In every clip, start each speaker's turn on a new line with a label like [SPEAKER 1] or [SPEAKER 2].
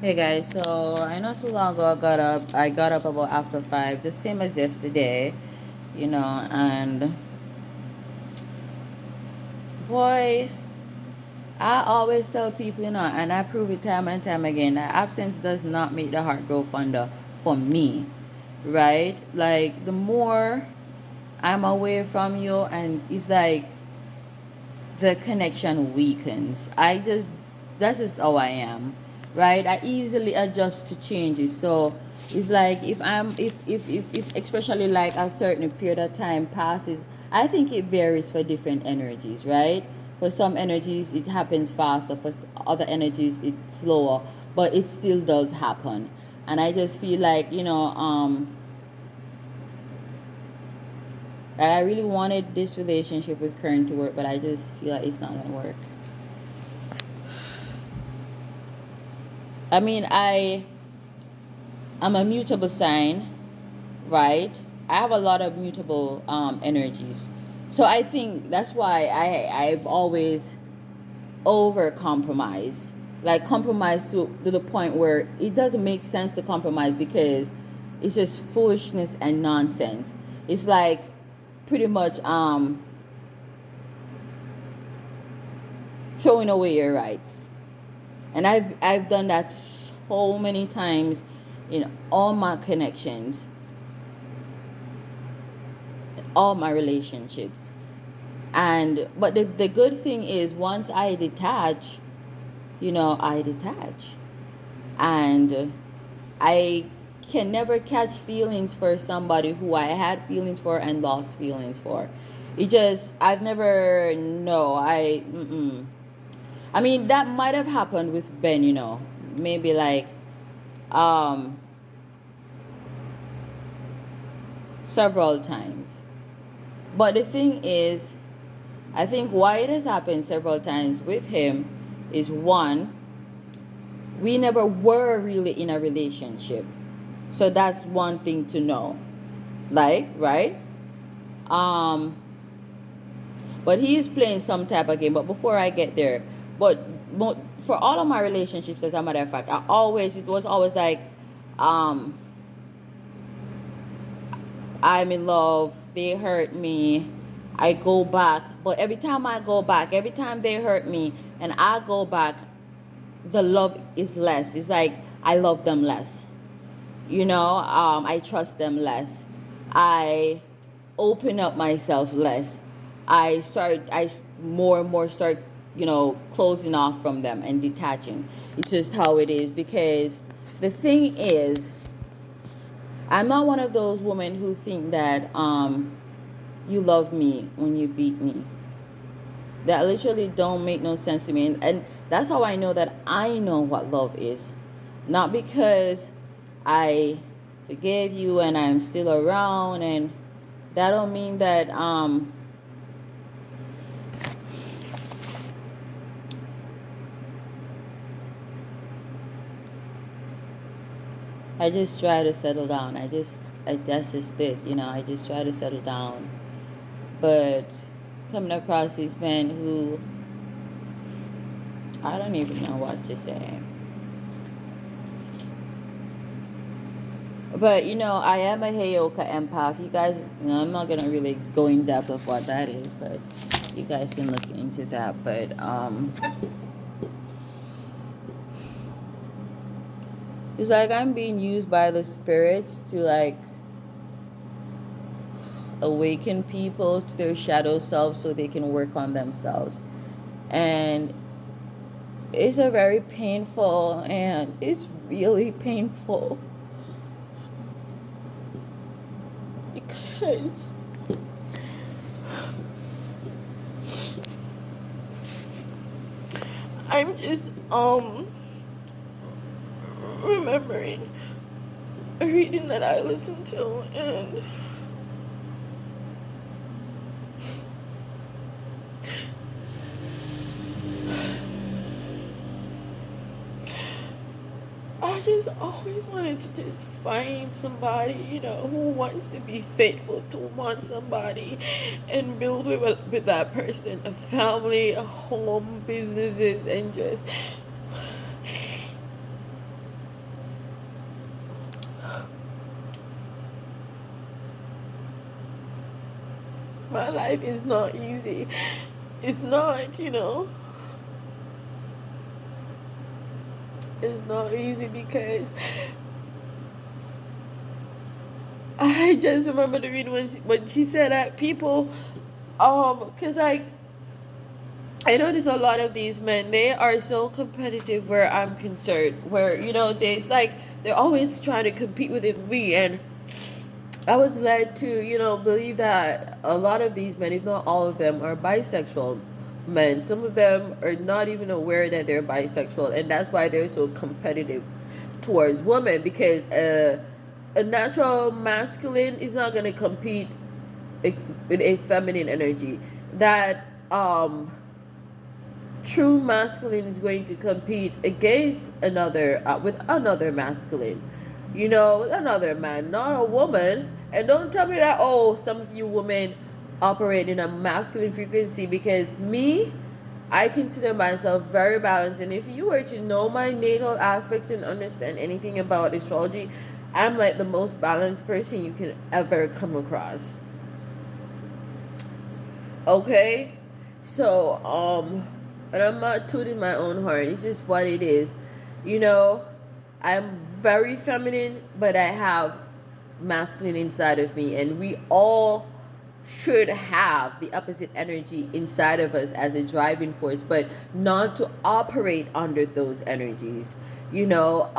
[SPEAKER 1] Hey guys, so I not too long ago I got up about after 5, the same as yesterday, and boy, I always tell people, and I prove it time and time again, that absence does not make the heart grow fonder for me, right? Like the more I'm away from you, and it's like the connection weakens. That's just how I am, right? I easily adjust to changes. So it's like if especially like a certain period of time passes, I think it varies for different energies, right? For some energies it happens faster, for other energies it's slower, but it still does happen. And I just feel like, I really wanted this relationship with Kern to work, but I just feel like it's not gonna work. I mean, I'm a mutable sign, right? I have a lot of mutable energies, so I think that's why I've always over compromised, like compromise to the point where it doesn't make sense to compromise because it's just foolishness and nonsense. It's like pretty much throwing away your rights. And I've done that so many times in all my connections, all my relationships. And but the good thing is once I detach, I detach. And I can never catch feelings for somebody who I had feelings for and lost feelings for. It just I've never no, I mean that might have happened with Ben, maybe like um several times. But the thing is, I think why it has happened several times with him is one, we never were really in a relationship. So that's one thing to know. Like, right? Um, but he is playing some type of game. But before I get there, but for all of my relationships, as a matter of fact, it was always like, um, I'm in love, they hurt me, I go back. But every time I go back, every time they hurt me and I go back, the love is less. It's like I love them less. I trust them less. I open up myself less. I more and more start, closing off from them and detaching. It's just how it is because the thing is, I'm not one of those women who think that you love me when you beat me. That literally don't make no sense to me, and that's how I know that I know what love is. Not because I forgave you and I'm still around, and that don't mean that I just try to settle down. That's just it, I just try to settle down. But coming across these men who I don't even know what to say. But I am a Heyoka empath. You guys, I'm not gonna really go in depth of what that is, but you guys can look into that. But it's like I'm being used by the spirits to like awaken people to their shadow selves so they can work on themselves. And it's a very painful, and it's really painful because I'm just remembering a reading that I listened to, and I just always wanted to just find somebody, who wants to be faithful to one somebody and build with that person a family, a home, businesses, and just
[SPEAKER 2] My life is not easy. It's not, it's not easy because I just remember the reading when she said that people, cause like I notice a lot of these men, they are so competitive where I'm concerned. Where it's like they're always trying to compete with me, and I was led to believe that a lot of these men, if not all of them, are bisexual men. Some of them are not even aware that they're bisexual, and that's why they're so competitive towards women because a natural masculine is not going to compete with a feminine energy. That true masculine is going to compete against another with another masculine, with another man, not a woman. And don't tell me that, oh, some of you women operate in a masculine frequency, because me, I consider myself very balanced. And if you were to know my natal aspects and understand anything about astrology, I'm like the most balanced person you can ever come across. Okay? So, and I'm not tooting my own horn. It's just what it is. You know, I'm very feminine, but I have masculine inside of me, and we all should have the opposite energy inside of us as a driving force, but not to operate under those energies. You know,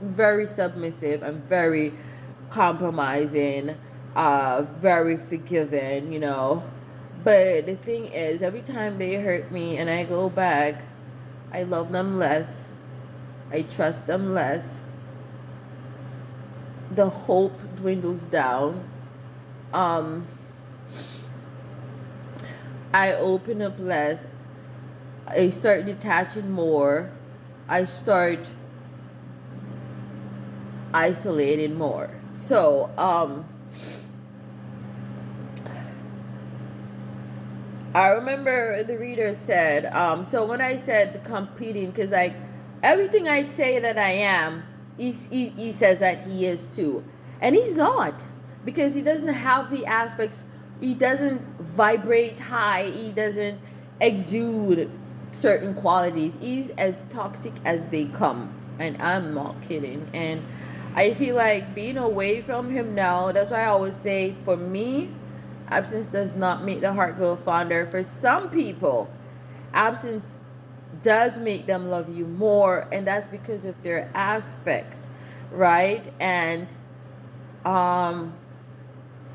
[SPEAKER 2] very submissive. I'm very compromising, very forgiving, But the thing is, every time they hurt me and I go back, I love them less. I trust them less. The hope dwindles down. Um, I open up less. I start detaching more. I start isolating more. So, I remember the reader said, so when I said competing, because like everything I say that I am, he says that he is too. And he's not, because he doesn't have the aspects, he doesn't vibrate high, he doesn't exude certain qualities. He's as toxic as they come. And I'm not kidding. And I feel like being away from him now, that's why I always say, for me, absence does not make the heart grow fonder. For some people, absence does make them love you more, and that's because of their aspects, right? And um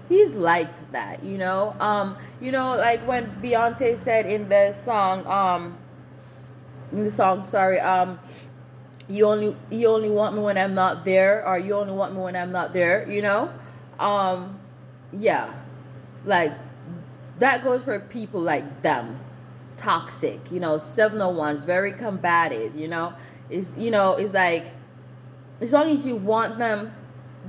[SPEAKER 2] he's like that, like when Beyonce said in the song, sorry, you only want me when I'm not there, or you only want me when I'm not there, um yeah, like that goes for people like them, toxic, 701s, very combative, it's like, as long as you want them,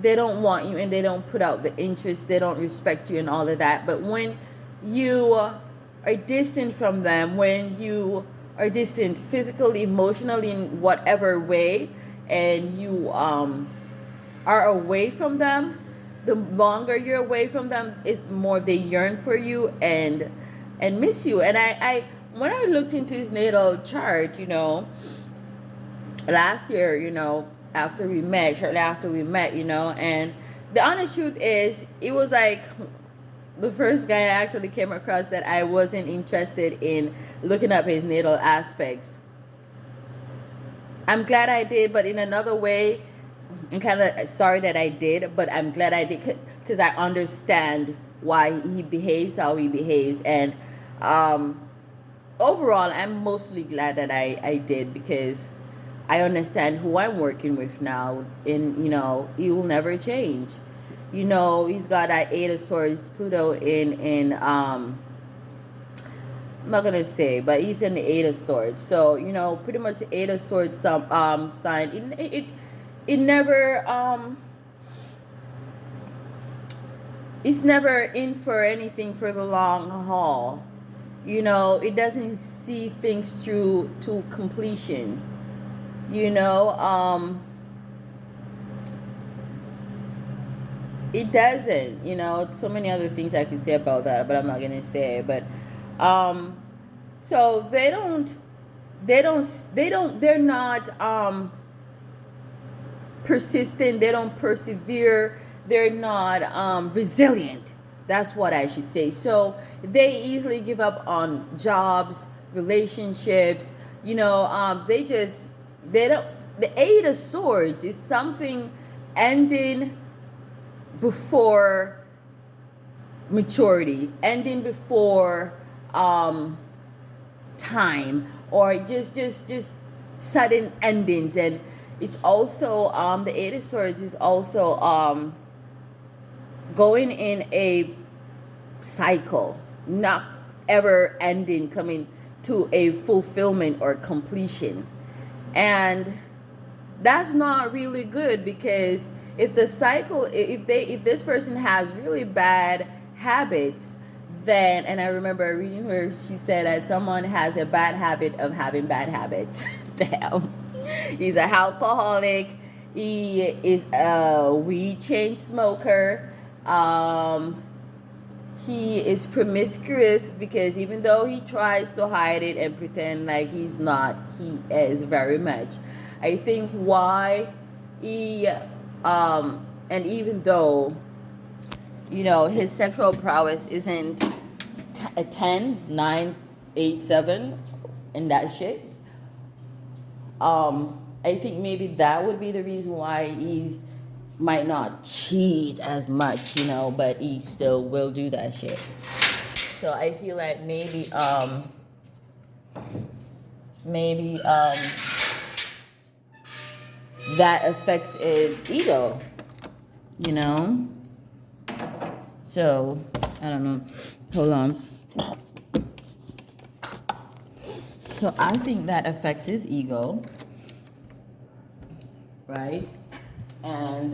[SPEAKER 2] they don't want you, and they don't put out the interest, they don't respect you and all of that. But when you are distant from them, when you are distant physically, emotionally, in whatever way, and you are away from them, the longer you're away from them, is the more they yearn for you and miss you. And I when I looked into his natal chart, last year, after we met, shortly after we met, and the honest truth is, it was like the first guy I actually came across that I wasn't interested in looking up his natal aspects. I'm glad I did, but in another way, I'm kind of sorry that I did, but I'm glad I did, because I understand why he behaves how he behaves. And um, overall, I'm mostly glad that I did, because I understand who I'm working with now, and he will never change. He's got that Eight of Swords, Pluto I'm not gonna say, but he's in the Eight of Swords. So pretty much the Eight of Swords sign. It never it's never in for anything for the long haul. It doesn't see things through to completion. You know, It doesn't, so many other things I could say about that, but I'm not gonna say it. But um so they're not persistent, they don't persevere, they're not resilient. That's what I should say. So they easily give up on jobs, relationships. They don't. The Eight of Swords is something ending before maturity, ending before um, time, or just sudden endings. And it's also the Eight of Swords is also going in a cycle, not ever ending, coming to a fulfillment or completion. And that's not really good, because if the cycle, if this person has really bad habits, then, and I remember reading where she said that someone has a bad habit of having bad habits. Damn. He's a alcoholic, he is a weed chain smoker, he is promiscuous, because even though he tries to hide it and pretend like he's not, he is very much. I think why he and even though his sexual prowess isn't a 10, 9, 8, 7 and that shit, I think maybe that would be the reason why he might not cheat as much, but he still will do that shit. So I feel like maybe that affects his ego, you know? So, I don't know. Hold on. So I think that affects his ego, right? And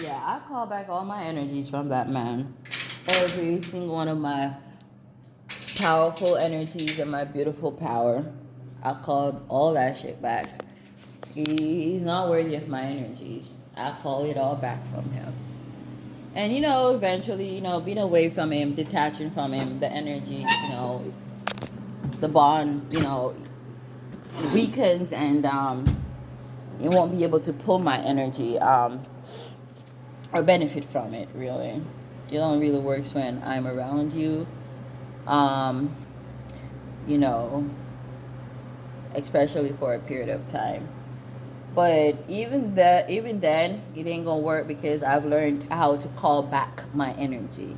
[SPEAKER 2] yeah, I call back all my energies from that man. Every single one of my powerful energies and my beautiful power, I call all that shit back. He's not worthy of my energies. I call it all back from him. And eventually, being away from him, detaching from him, the energy, the bond, weakens, and you won't be able to pull my energy or benefit from it, really. It don't really works when I'm around you, um, you know, especially for a period of time. But even then, it ain't gonna work, because I've learned how to call back my energy.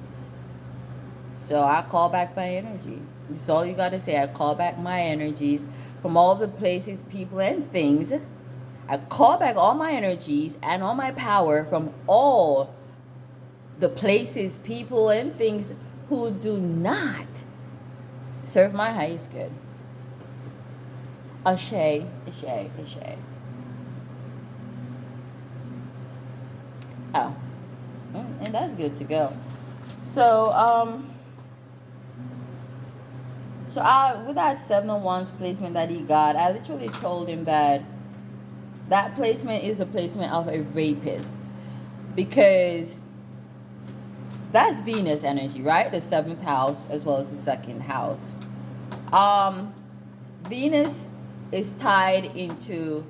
[SPEAKER 2] So I call back my energy. That's all you gotta say. I call back my energies from all the places, people, and things. I call back all my energies and all my power from all the places, people, and things who do not serve my highest good. Ashe, ashe, ashe. Oh, and that's good to go. So, with that 7 of Wands placement that he got, I literally told him that placement is a placement of a rapist, because that's Venus energy, right? The 7th house as well as the 2nd house. Venus is tied into,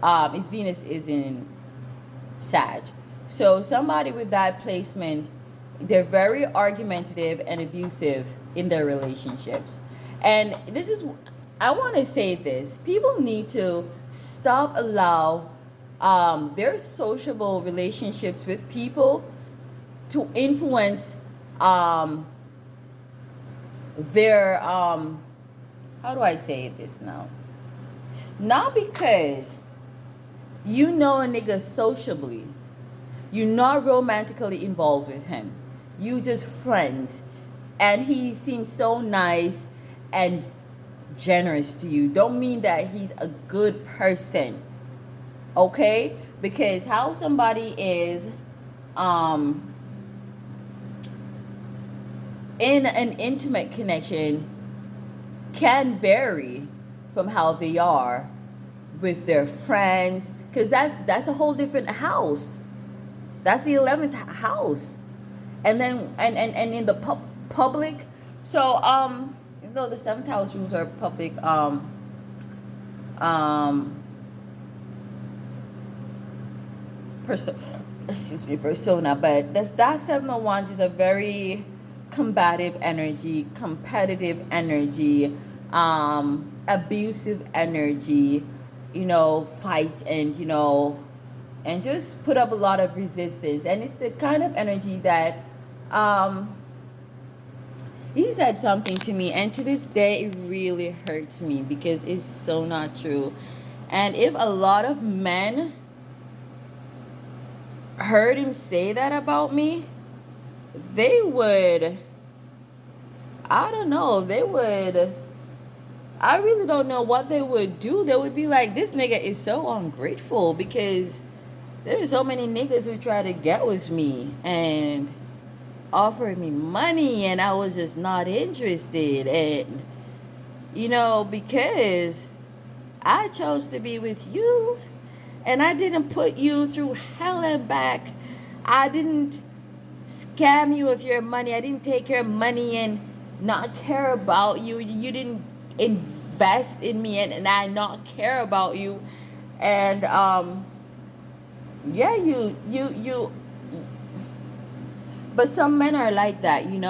[SPEAKER 2] Venus is in Sag. So somebody with that placement, they're very argumentative and abusive in their relationships. And I want to say this. People need to stop allow their sociable relationships with people to influence their, how do I say this now? Not because you know a nigga sociably, you're not romantically involved with him, you just friends, and he seems so nice and generous to you, don't mean that he's a good person, okay? Because how somebody is in an intimate connection can vary from how they are with their friends, because that's a whole different house. That's the 11th house. And then and in the public. So even though the 7th house rules are public, um persona, but that 7 of Wands is a very combative energy, competitive energy, abusive energy, fight, and just put up a lot of resistance. And it's the kind of energy that um he said something to me, and to this day it really hurts me because it's so not true. And if a lot of men heard him say that about me, they would, I don't know, I really don't know what they would do. They would be like, this nigga is so ungrateful, because there's so many niggas who try to get with me and offered me money, and I was just not interested. And because I chose to be with you, and I didn't put you through hell and back. I didn't scam you of your money. I didn't take your money and not care about you. You didn't invest in me, and I not care about you. And yeah, you but some men are like that. When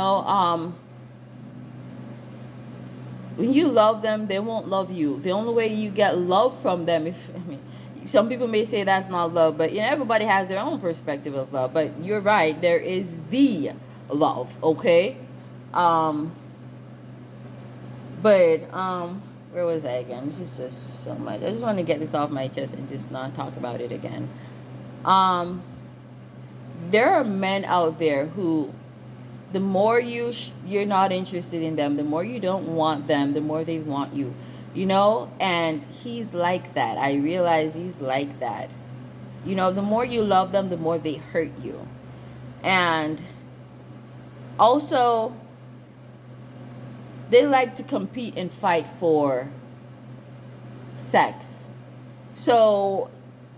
[SPEAKER 2] you love them, they won't love you. The only way you get love from them, some people may say that's not love, but everybody has their own perspective of love. But you're right, there is the love, okay? But where was I again? This is just so much. I just want to get this off my chest and just not talk about it again. There are men out there who, the more you're not interested in them, the more you don't want them, the more they want you. And he's like that. I realize he's like that. The more you love them, the more they hurt you. And also, they like to compete and fight for sex. So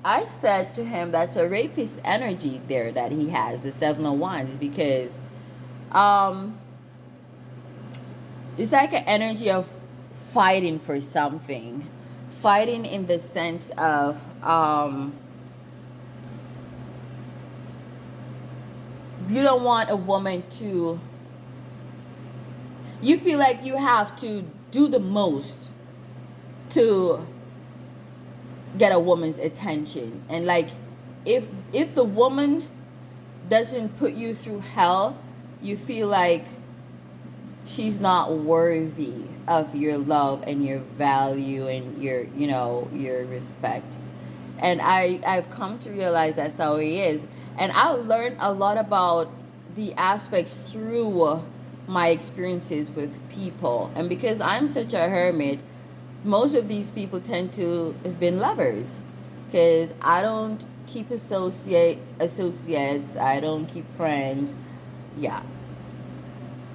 [SPEAKER 2] I said to him, that's a rapist energy there that he has, the 7 of Wands, because it's like an energy of fighting for something. Fighting in the sense of you don't want a woman to, you feel like you have to do the most to get a woman's attention. And like, if the woman doesn't put you through hell, you feel like she's not worthy of your love and your value and your respect. And I've come to realize that's how he is. And I learned a lot about the aspects through my experiences with people. And because I'm such a hermit, most of these people tend to have been lovers, because I don't keep associates, I don't keep friends. Yeah.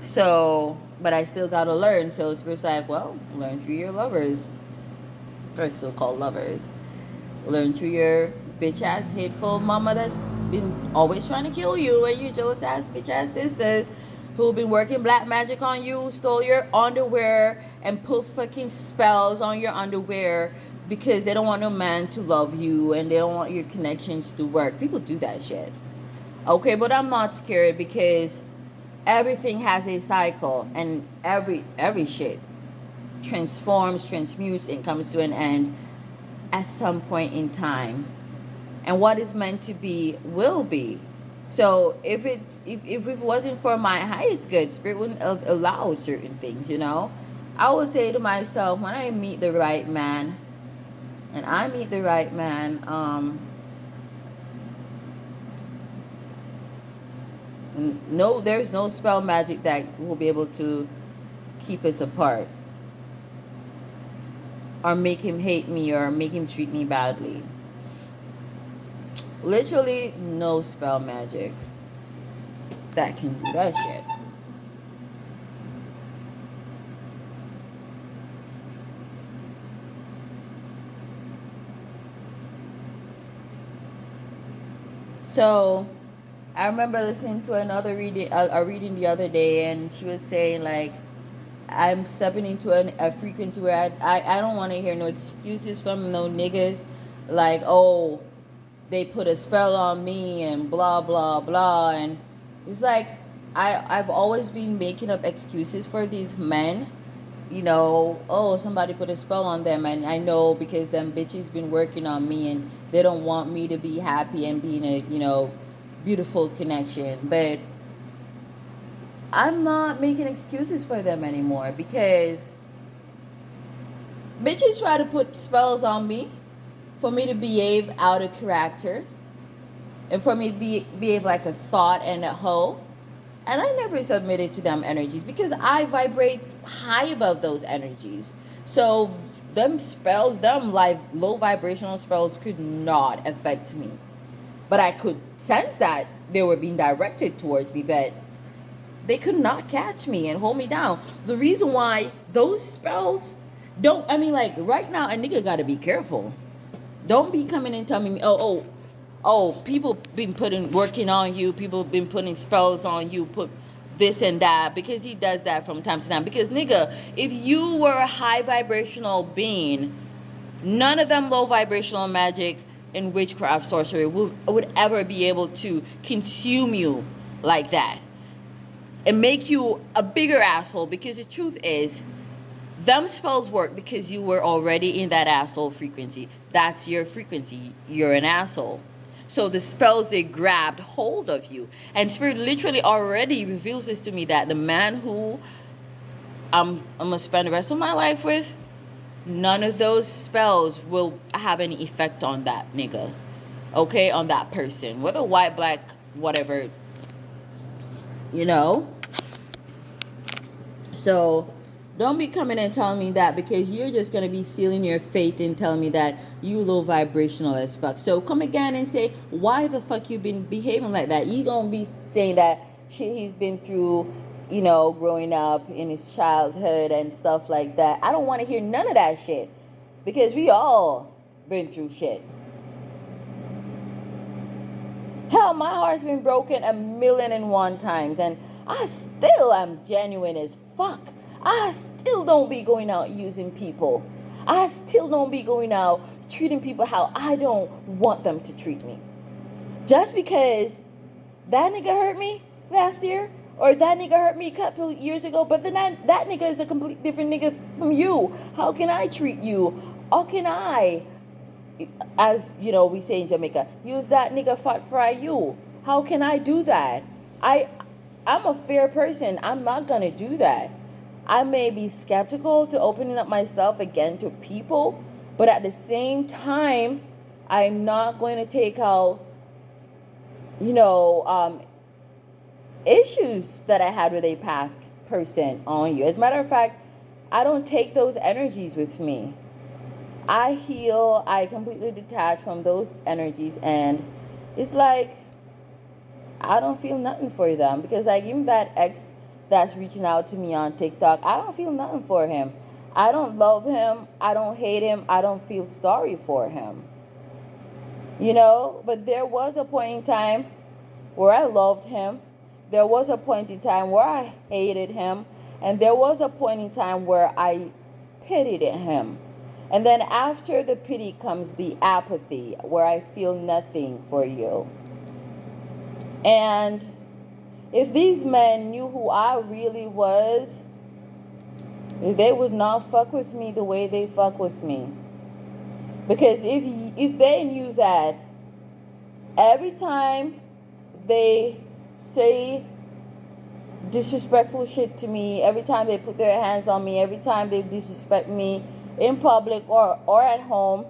[SPEAKER 2] So, but I still gotta learn. So it's like, well, learn through your lovers, or so-called lovers. Learn through your bitch ass hateful mama that's been always trying to kill you, and your jealous ass bitch ass sisters who've been working black magic on you, stole your underwear, and put fucking spells on your underwear because they don't want no man to love you and they don't want your connections to work. People do that shit. Okay, but I'm not scared, because everything has a cycle, and every shit transforms, transmutes, and comes to an end at some point in time. And what is meant to be will be. So if it wasn't for my highest good, Spirit wouldn't have allowed certain things. I would say to myself, when I meet the right man, no, there's no spell magic that will be able to keep us apart, or make him hate me, or make him treat me badly. Literally no spell magic that can do that shit.
[SPEAKER 1] So I remember listening to another reading, a reading the other day, and she was saying like, I'm stepping into a frequency where I don't want to hear no excuses from no niggas, like, oh, they put a spell on me and blah blah blah. And it's like, I've always been making up excuses for these men, you know. Oh, somebody put a spell on them, and I know because them bitches been working on me, and they don't want me to be happy and be in a, you know, beautiful connection. But I'm not making excuses for them anymore, because bitches try to put spells on me for me to behave out of character, and for me to behave like a thought and a hoe. And I never submitted to them energies because I vibrate high above those energies. So them spells, them like low vibrational spells could not affect me. But I could sense that they were being directed towards me, but they could not catch me and hold me down. The reason why those spells don't, I mean, like right now, a nigga gotta be careful. Don't be coming and telling me, oh, people been working on you, people been putting spells on you, put this and that, because he does that from time to time. Because nigga, if you were a high vibrational being, none of them low vibrational magic and witchcraft sorcery would ever be able to consume you like that and make you a bigger asshole. Because the truth is, them spells work because you were already in that asshole frequency. That's your frequency. You're an asshole. So the spells, they grabbed hold of you. And Spirit literally already reveals this to me, that the man who I'm going to spend the rest of my life with, none of those spells will have any effect on that nigga. Okay? On that person. Whether white, black, whatever. You know? So don't be coming and telling me that, because you're just going to be sealing your fate and telling me that you low vibrational as fuck. So come again and say, why the fuck you been behaving like that? You going to be saying that shit he's been through, you know, growing up in his childhood and stuff like that. I don't want to hear none of that shit, because we all been through shit. Hell, my heart's been broken 1,000,001 times, and I still am genuine as fuck. I still don't be going out using people. I still don't be going out treating people how I don't want them to treat me. Just because that nigga hurt me last year, or that nigga hurt me a couple years ago, but then that nigga is a complete different nigga from you. How can I treat you? How can I, as you know, we say in Jamaica, use that nigga fat fry you? How can I do that? I'm a fair person. I'm not gonna do that. I may be skeptical to opening up myself again to people, but at the same time, I'm not going to take out, you know, issues that I had with a past person on you. As a matter of fact, I don't take those energies with me. I heal, I completely detach from those energies, and it's like I don't feel nothing for them. Because like even that ex that's reaching out to me on TikTok, I don't feel nothing for him. I don't love him, I don't hate him, I don't feel sorry for him. You know, but there was a point in time where I loved him. There was a point in time where I hated him, and there was a point in time where I pitied him. And then after the pity comes the apathy, where I feel nothing for you. And if these men knew who I really was, they would not fuck with me the way they fuck with me. Because if they knew that every time they say disrespectful shit to me, every time they put their hands on me, every time they disrespect me in public or at home,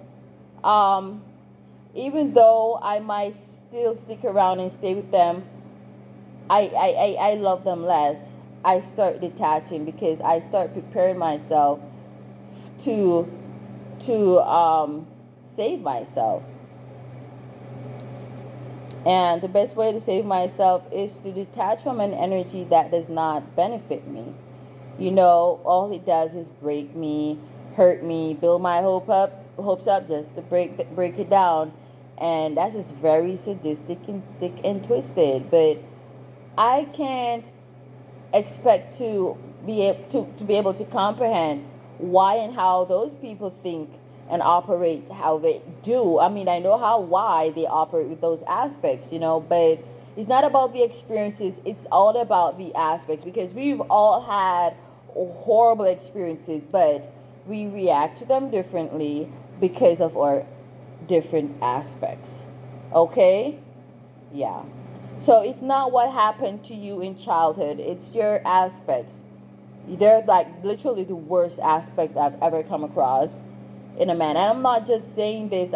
[SPEAKER 1] even though I might still stick around and stay with them, I love them less. I start detaching, because I start preparing myself to save myself. And the best way to save myself is to detach from an energy that does not benefit me. You know, all it does is break me, hurt me, build my hopes up just to break it down. and that's just very sadistic and sick and twisted. But I can't expect to be able to comprehend why and how those people think and operate how they do. I mean, I know how why they operate with those aspects, but it's not about the experiences, it's all about the aspects, because we've all had horrible experiences, but we react to them differently because of our different aspects. Okay? Yeah. So it's not what happened to you in childhood, it's your aspects. They're like literally the worst aspects I've ever come across in a man. And I'm not saying this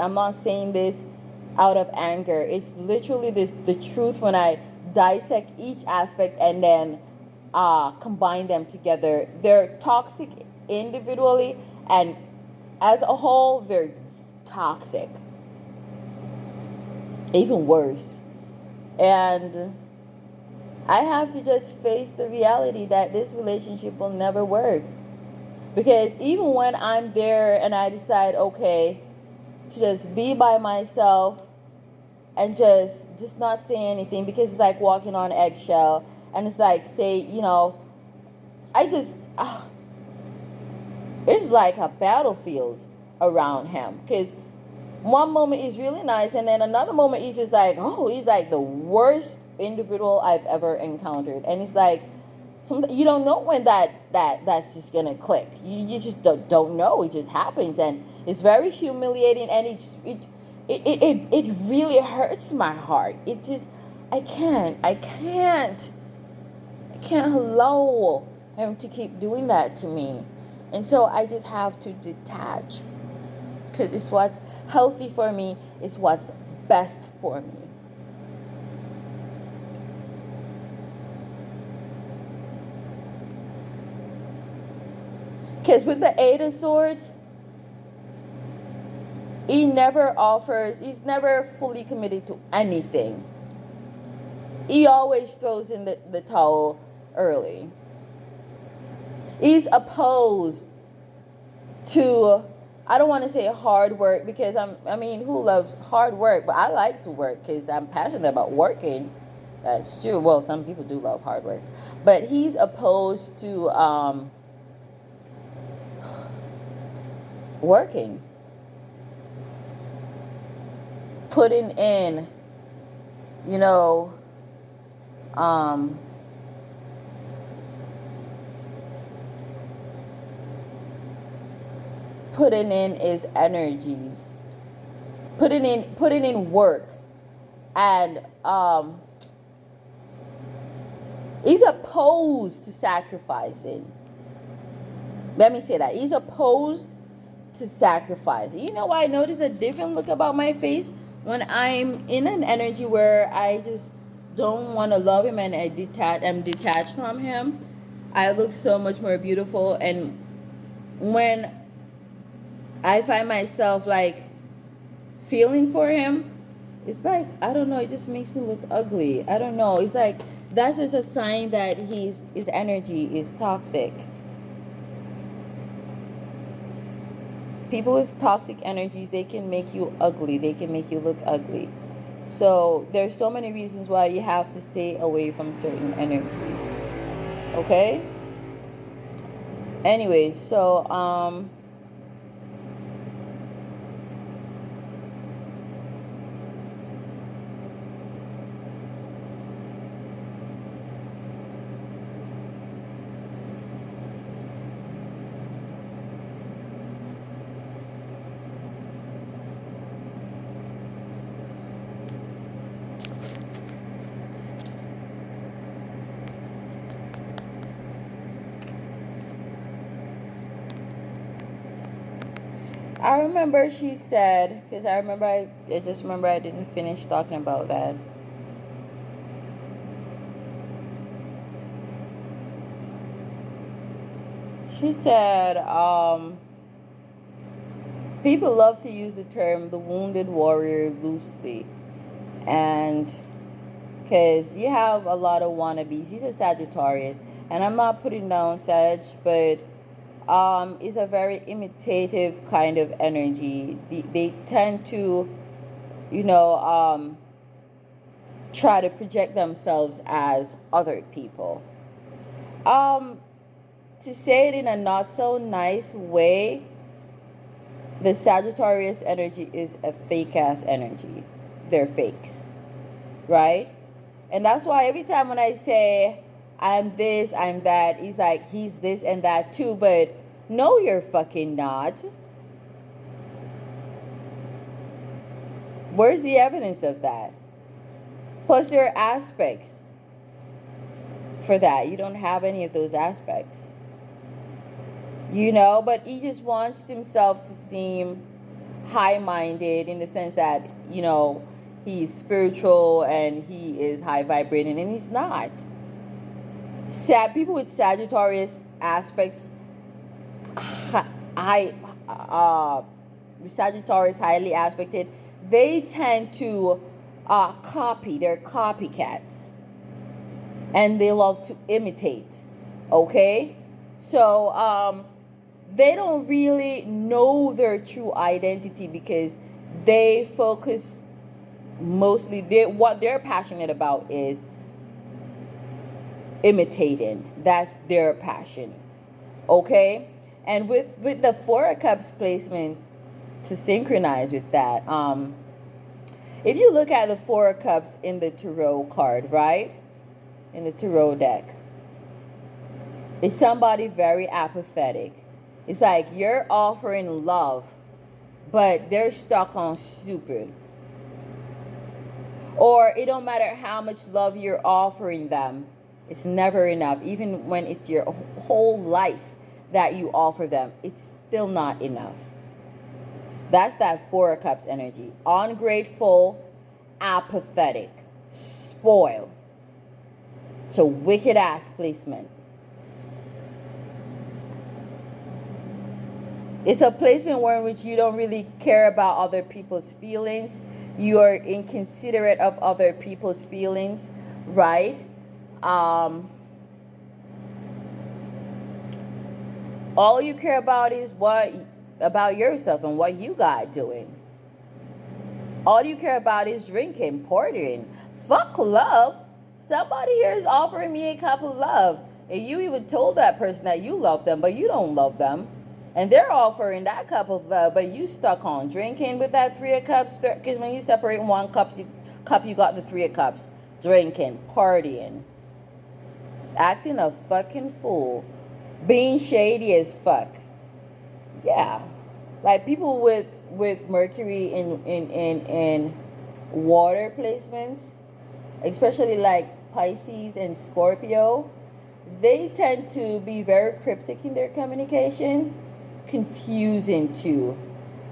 [SPEAKER 1] out of anger. It's literally the truth when I dissect each aspect and then combine them together. They're toxic individually, and as a whole, they're toxic. Even worse. And I have to just face the reality that this relationship will never work. Because even when I'm there and I decide, okay, to just be by myself and just not say anything, because it's like walking on eggshell, and it's like I just it's like a battlefield around him, because one moment is really nice, and then another moment he's just like, oh, he's like the worst individual I've ever encountered. And it's like, you don't know when that's just gonna click. You just don't know. It just happens, and it's very humiliating, and it really hurts my heart. It just, I can't allow him to keep doing that to me. And so I just have to detach, because it's what's healthy for me, it's what's best for me. Because with the Eight of Swords, he's never fully committed to anything. He always throws in the towel early. He's opposed to, I don't want to say hard work, because who loves hard work? But I like to work because I'm passionate about working. That's true. Well, some people do love hard work. But he's opposed to working. Putting in, putting in his energies, putting in work, and he's opposed to sacrificing. Let me say that. He's opposed to sacrifice. You know why I notice a different look about my face when I'm in an energy where I just don't want to love him, and I'm detached from him. I look so much more beautiful. And when I find myself like feeling for him, it's like, I don't know, it just makes me look ugly. I don't know. It's like that's just a sign that his energy is toxic. People with toxic energies, they can make you ugly. They can make you look ugly. So there's so many reasons why you have to stay away from certain energies. Okay? Anyways, so I remember she said, because I just remember I didn't finish talking about that. She said, people love to use the term the wounded warrior loosely. And because you have a lot of wannabes. He's a Sagittarius. And I'm not putting down Sag, but it's a very imitative kind of energy. They tend to, you know, try to project themselves as other people. Um, to say it in a not so nice way, the Sagittarius energy is a fake ass energy. They're fakes, right? And that's why every time when I say I'm this, I'm that, he's like, he's this and that too, but no, you're fucking not. Where's the evidence of that? Plus, there are aspects for that. You don't have any of those aspects. You know, but he just wants himself to seem high minded in the sense that, you know, he's spiritual and he is high vibrating, and he's not. Sad people with Sagittarius aspects, I Sagittarius highly aspected, they tend to copy. They're copycats, and they love to imitate. Okay, so they don't really know their true identity because they focus mostly. What they're passionate about is imitating. That's their passion. Okay, and with the Four of Cups placement to synchronize with that, if you look at the Four of Cups in the tarot card, right, in the tarot deck, it's somebody very apathetic. It's like you're offering love, but they're stuck on stupid. Or it don't matter how much love you're offering them, it's never enough. Even when it's your whole life that you offer them, it's still not enough. That's that Four of Cups energy. Ungrateful, apathetic, spoiled. It's a wicked ass placement. It's a placement where in which you don't really care about other people's feelings. You are inconsiderate of other people's feelings, right? All you care about is what about yourself and what you got doing. All you care about is drinking, partying. Fuck love. Somebody here is offering me a cup of love, and you even told that person that you love them, but you don't love them. And they're offering that cup of love, but you stuck on drinking with that Three of Cups. Because when you separate one cup, you got the Three of Cups. Drinking, partying, acting a fucking fool, being shady as fuck. Yeah, like people with Mercury in water placements, especially like Pisces and Scorpio, they tend to be very cryptic in their communication. Confusing too,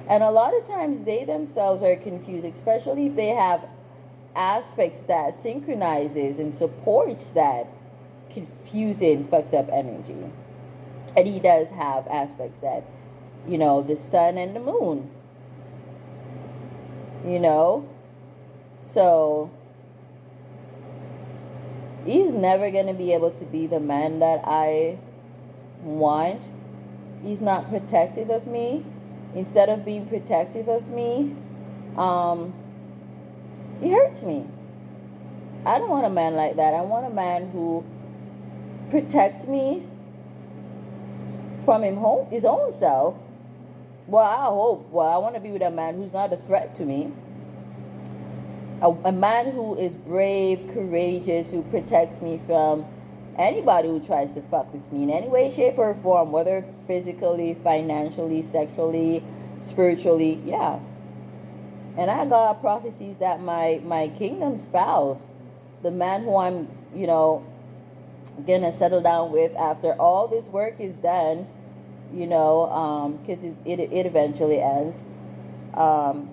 [SPEAKER 1] and a lot of times they themselves are confused, especially if they have aspects that synchronizes and supports that confusing fucked up energy. And he does have aspects that, you know, the sun and the moon, you know, so he's never gonna be able to be the man that I want. He's not protective of me. Instead of being protective of me, he hurts me. I don't want a man like that. I want a man who protects me from his own self. Well, I hope. Well, I want to be with a man who's not a threat to me. A man who is brave, courageous, who protects me from anybody who tries to fuck with me in any way, shape, or form, whether physically, financially, sexually, spiritually, yeah. And I got prophecies that my kingdom spouse, the man who I'm, you know, gonna settle down with after all this work is done, you know, because it eventually ends, and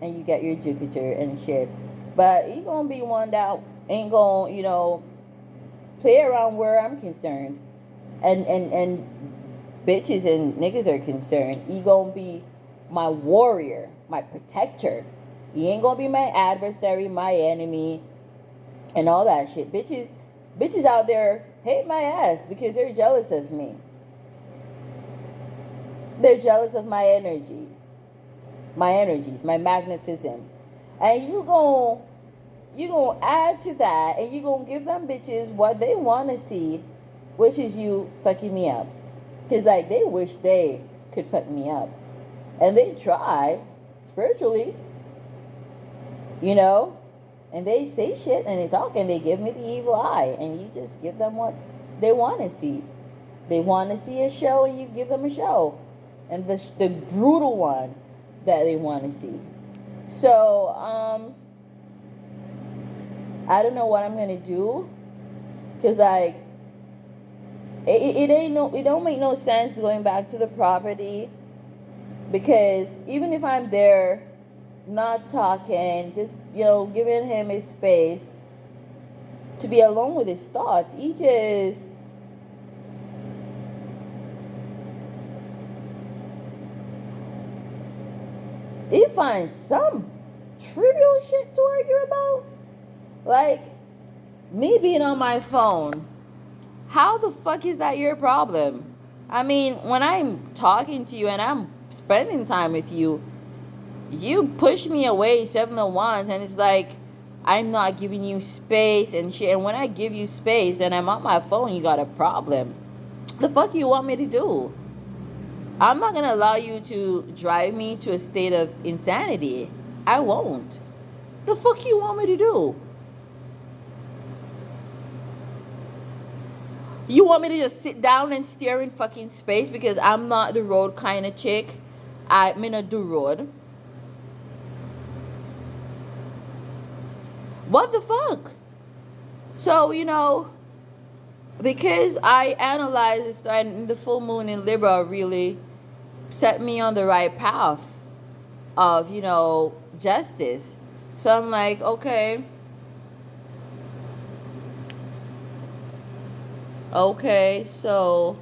[SPEAKER 1] you get your Jupiter and shit. But he gonna be one that ain't gonna, you know, play around where I'm concerned, and bitches and niggas are concerned. He gonna be my warrior, my protector. He ain't gonna be my adversary, my enemy, and all that shit. Bitches out there hate my ass because they're jealous of me. They're jealous of my energy, my energies, my magnetism. And you gonna add to that, and you gonna give them bitches what they want to see, which is you fucking me up. Because, like, they wish they could fuck me up. And they try, spiritually, you know? And they say shit and they talk and they give me the evil eye. And you just give them what they want to see. They want to see a show and you give them a show. And the brutal one that they want to see. So, I don't know what I'm going to do. Because, like, it don't make no sense going back to the property, because even if I'm there not talking, just, you know, giving him his space to be alone with his thoughts, he finds some trivial shit to argue about, like me being on my phone. How the fuck is that your problem? I mean, when I'm talking to you and I'm spending time with you, you push me away 701s, and it's like I'm not giving you space and shit. And when I give you space and I'm on my phone, you got a problem. The fuck you want me to do? I'm not gonna allow you to drive me to a state of insanity. I won't. The fuck you want me to do? You want me to just sit down and stare in fucking space because I'm not the road kind of chick? I'm in a do road. What the fuck? So, you know, because I analyzed this, and the full moon in Libra really set me on the right path of, you know, justice. So I'm like, okay, so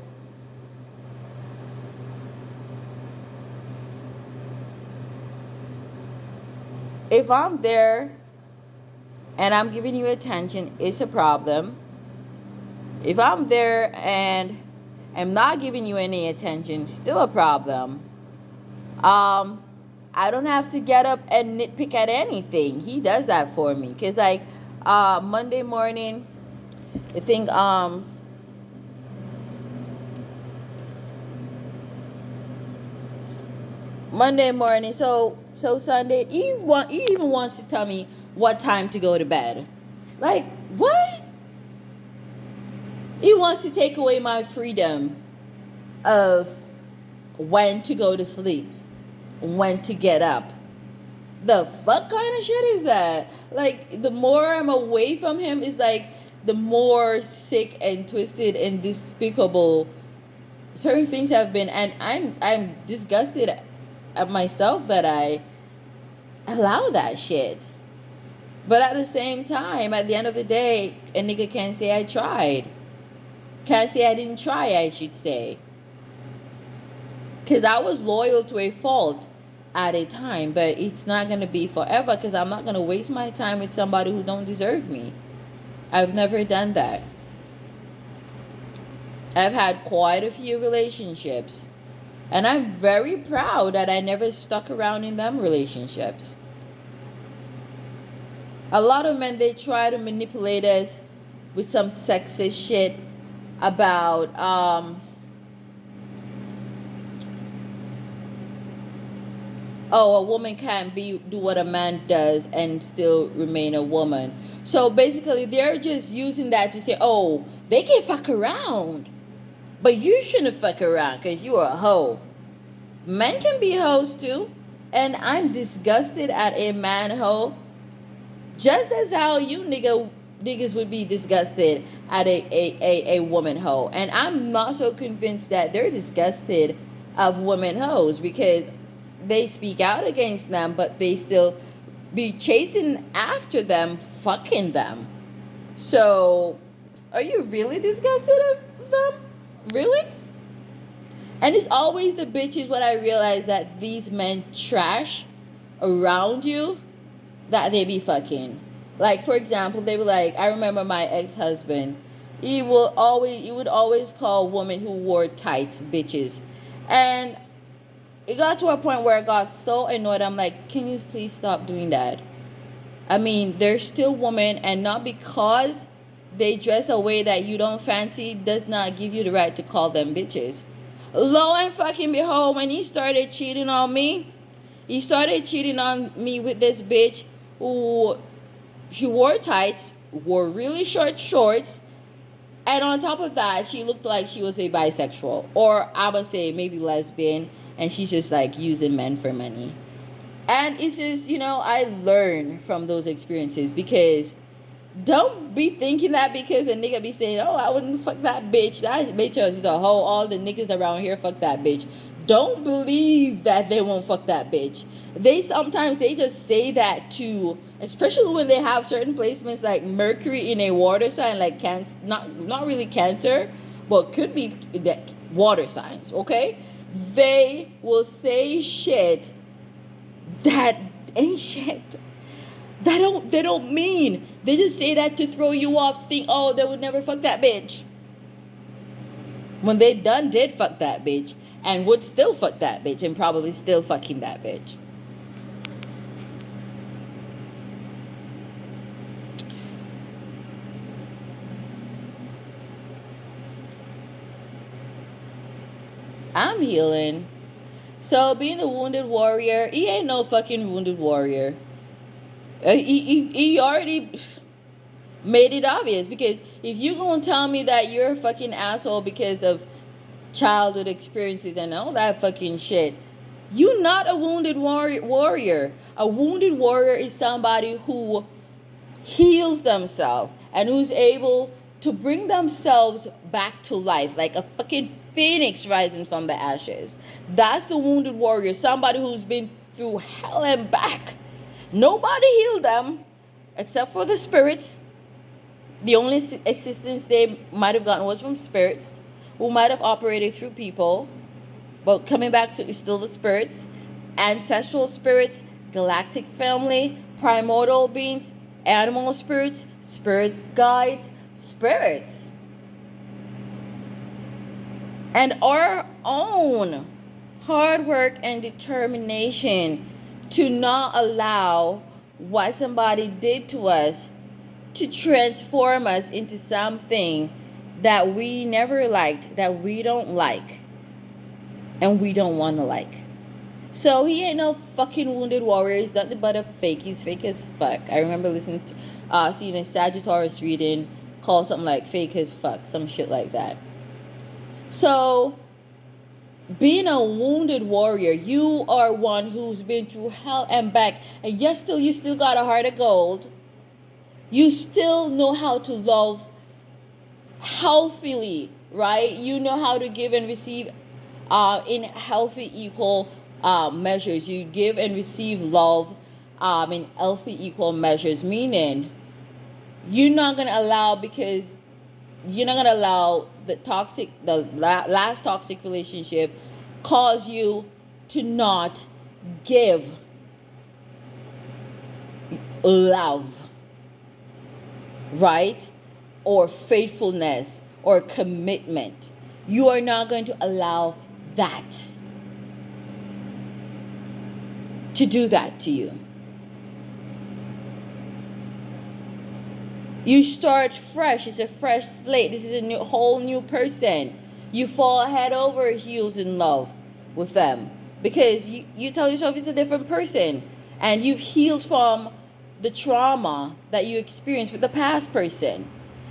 [SPEAKER 1] if I'm there and I'm giving you attention, it's a problem. If I'm there and I'm not giving you any attention, still a problem. I don't have to get up and nitpick at anything. He does that for me. Cause like Monday morning, I think Monday morning. So Sunday, he even wants to tell me what time to go to bed. Like, what? He wants to take away my freedom of when to go to sleep, when to get up. The fuck kind of shit is that? Like, the more I'm away from him, is like the more sick and twisted and despicable certain things have been, and I'm disgusted at myself that I allow that shit. But at the same time, at the end of the day, a nigga can't say I tried. Can't say I didn't try, I should say. Because I was loyal to a fault at a time, but it's not going to be forever, because I'm not going to waste my time with somebody who don't deserve me. I've never done that. I've had quite a few relationships, and I'm very proud that I never stuck around in them relationships. A lot of men, they try to manipulate us with some sexist shit about a woman can't do what a man does and still remain a woman. So basically, they're just using that to say, oh, they can fuck around, but you shouldn't fuck around because you're a hoe. Men can be hoes too, and I'm disgusted at a man hoe, just as how you niggas would be disgusted at a woman hoe. And I'm not so convinced that they're disgusted of women hoes, because they speak out against them, but they still be chasing after them, fucking them. So, are you really disgusted of them? Really? And it's always the bitches when I realize that these men trash around you that they be fucking. Like, for example, they were like, I remember my ex-husband, he would always call women who wore tights bitches. And it got to a point where I got so annoyed. I'm like, can you please stop doing that? I mean, they're still women, and not because they dress a way that you don't fancy does not give you the right to call them bitches. Lo and fucking behold, when he started cheating on me, he started cheating on me with this bitch who she wore tights, wore really short shorts, and on top of that, she looked like she was a bisexual, or I would say maybe lesbian, and she's just like using men for money. And it's just, I learn from those experiences, because don't be thinking that because a nigga be saying, oh, I wouldn't fuck that bitch. That bitch is the hoe. All the niggas around here fuck that bitch. Don't believe that they won't fuck that bitch. They just say that to, especially when they have certain placements like Mercury in a water sign, like cancer, not really Cancer, but could be the water signs, okay? They will say shit that ain't shit. They don't mean. They just say that to throw you off, think, oh, they would never fuck that bitch. When they did fuck that bitch, and would still fuck that bitch, and probably still fucking that bitch. I'm healing. So being a wounded warrior, he ain't no fucking wounded warrior. He already made it obvious, because if you gonna tell me that you're a fucking asshole because of childhood experiences and all that fucking shit, you not a wounded warrior. A wounded warrior is somebody who heals themselves and who's able to bring themselves back to life, like a fucking phoenix rising from the ashes. That's the wounded warrior. Somebody who's been through hell and back. Nobody healed them except for the spirits. The only assistance they might have gotten was from spirits, who might have operated through people, but coming back to still the spirits, ancestral spirits, galactic family, primordial beings, animal spirits, spirit guides, spirits. And our own hard work and determination to not allow what somebody did to us to transform us into something that we never liked, that we don't like, and we don't want to like. So he ain't no fucking wounded warrior. He's nothing but a fake. He's fake as fuck. I remember listening to, seeing a Sagittarius reading called something like fake as fuck, some shit like that. So being a wounded warrior, you are one who's been through hell and back, and yes, you still got a heart of gold. You still know how to love healthily, right? You know how to give and receive in healthy, equal measures. You give and receive love in healthy, equal measures, meaning you're not going to allow, because you're not going to allow the last toxic relationship cause you to not give love, right? Or faithfulness or commitment. You are not going to allow that to do that to you. You start fresh. It's a fresh slate. This is a whole new person. You fall head over heels in love with them, because you tell yourself it's a different person, and you've healed from the trauma that you experienced with the past person.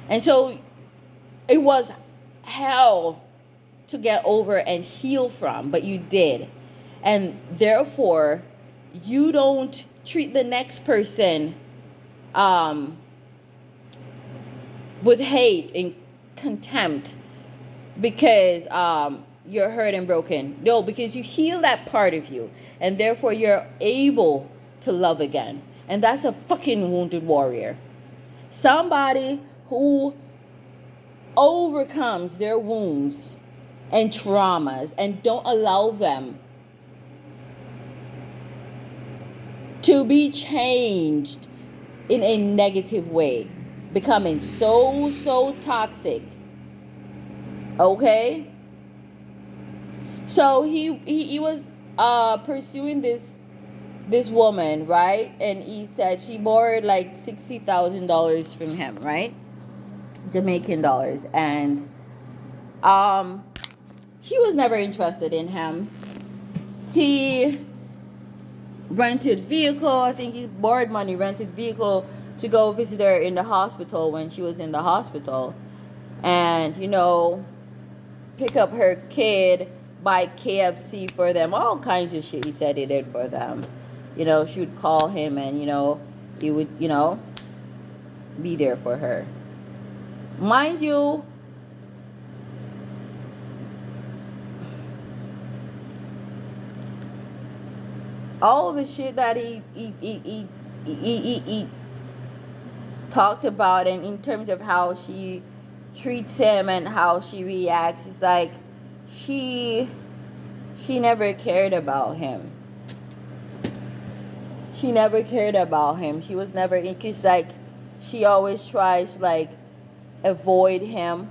[SPEAKER 1] And so it was hell to get over and heal from, but you did. And therefore, you don't treat the next person with hate and contempt because you're hurt and broken. No, because you heal that part of you, and therefore you're able to love again. And that's a fucking wounded warrior. Somebody who overcomes their wounds and traumas and don't allow them to be changed in a negative way, becoming so toxic. Okay? So he was pursuing this this woman, right? And he said she borrowed like $60,000 from him, right? Jamaican dollars. And um she was never interested in him. He rented vehicle. I think he borrowed money, rented vehicle to go visit her in the hospital when she was in the hospital. And, pick up her kid, buy KFC for them, all kinds of shit he said he did for them. She would call him and, he would, be there for her. Mind you, all the shit that he talked about, and in terms of how she treats him and how she reacts, it's like she never cared about him. She never cared about him. She was never interested. Like, she always tries like avoid him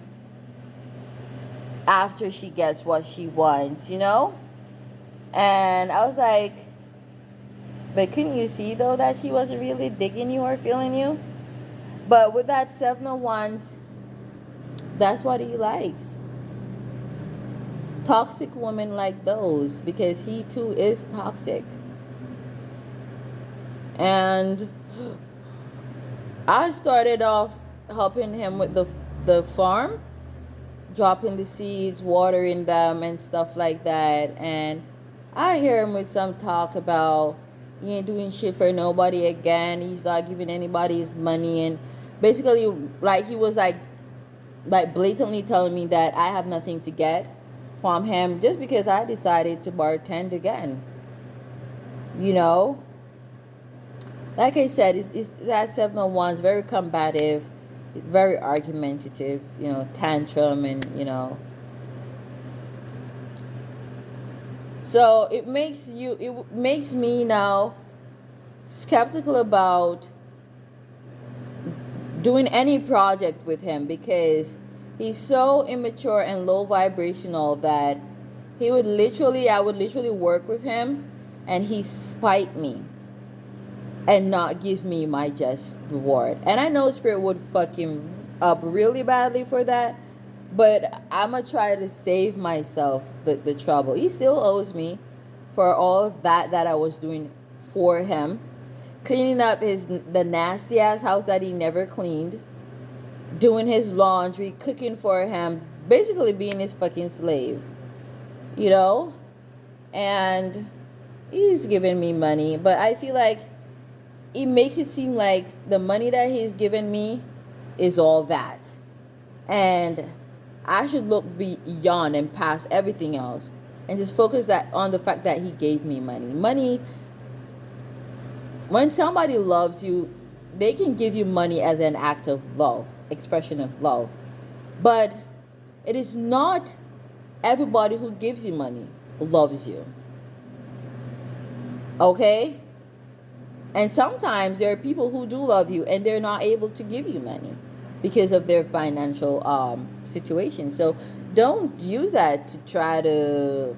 [SPEAKER 1] after she gets what she wants, And I was like, but couldn't you see though that she wasn't really digging you or feeling you? But with that 701s, that's what he likes. Toxic women like those, because he too is toxic. And I started off helping him with the farm, dropping the seeds, watering them and stuff like that. And I hear him with some talk about he ain't doing shit for nobody again. He's not giving anybody his money, and basically like he was like blatantly telling me that I have nothing to get from him just because I decided to bartend again. Like I said, it's that 701 is very combative, it's very argumentative, tantrum, and so it makes me now skeptical about doing any project with him, because he's so immature and low vibrational that I would literally work with him and he spite me and not give me my just reward. And I know Spirit would fuck him up really badly for that, but I'm gonna try to save myself the trouble. He still owes me for all of that I was doing for him. Cleaning up the nasty ass house that he never cleaned, doing his laundry, cooking for him, basically being his fucking slave, and he's giving me money, but I feel like it makes it seem like the money that he's given me is all that, and I should look beyond and past everything else and just focus on the fact that he gave me money. When somebody loves you, they can give you money as an act of love, expression of love. But it is not everybody who gives you money who loves you. Okay? And sometimes there are people who do love you and they're not able to give you money because of their financial situation. So don't use that to try to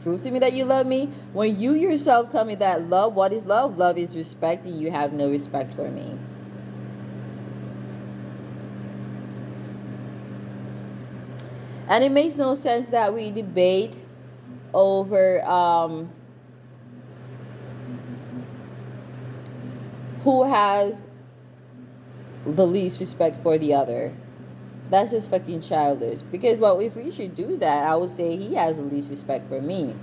[SPEAKER 1] prove to me that you love me, when you yourself tell me that what is love? Love is respect, and you have no respect for me. And it makes no sense that we debate over who has the least respect for the other. That's just fucking childish. Because, well, if we should do that, I would say he has the least respect for me.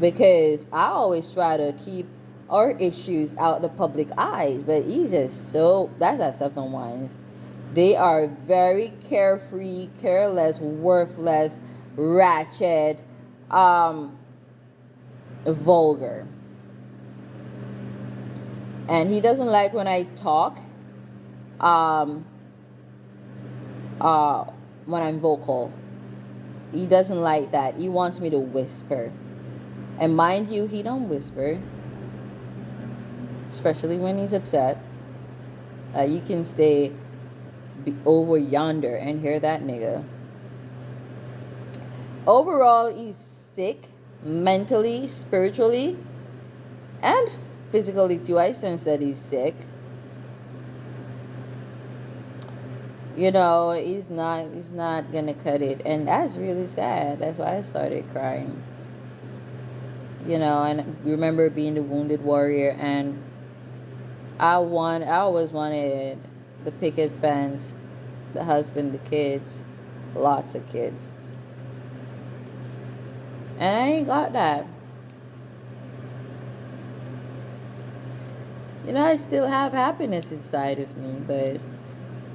[SPEAKER 1] Because I always try to keep our issues out the public eyes. But he's just that's that 701s. They are very carefree, careless, worthless, ratchet, vulgar. And he doesn't like when I talk. When I'm vocal. He doesn't like that. He wants me to whisper. And mind you, he don't whisper. Especially when he's upset. You can stay over yonder and hear that nigga. Overall, he's sick. Mentally, spiritually, and physically too, I sense that he's sick. He's not gonna cut it, and that's really sad. That's why I started crying. And remember being the wounded warrior, and I always wanted the picket fence, the husband, the kids, lots of kids, and I ain't got that. I still have happiness inside of me, but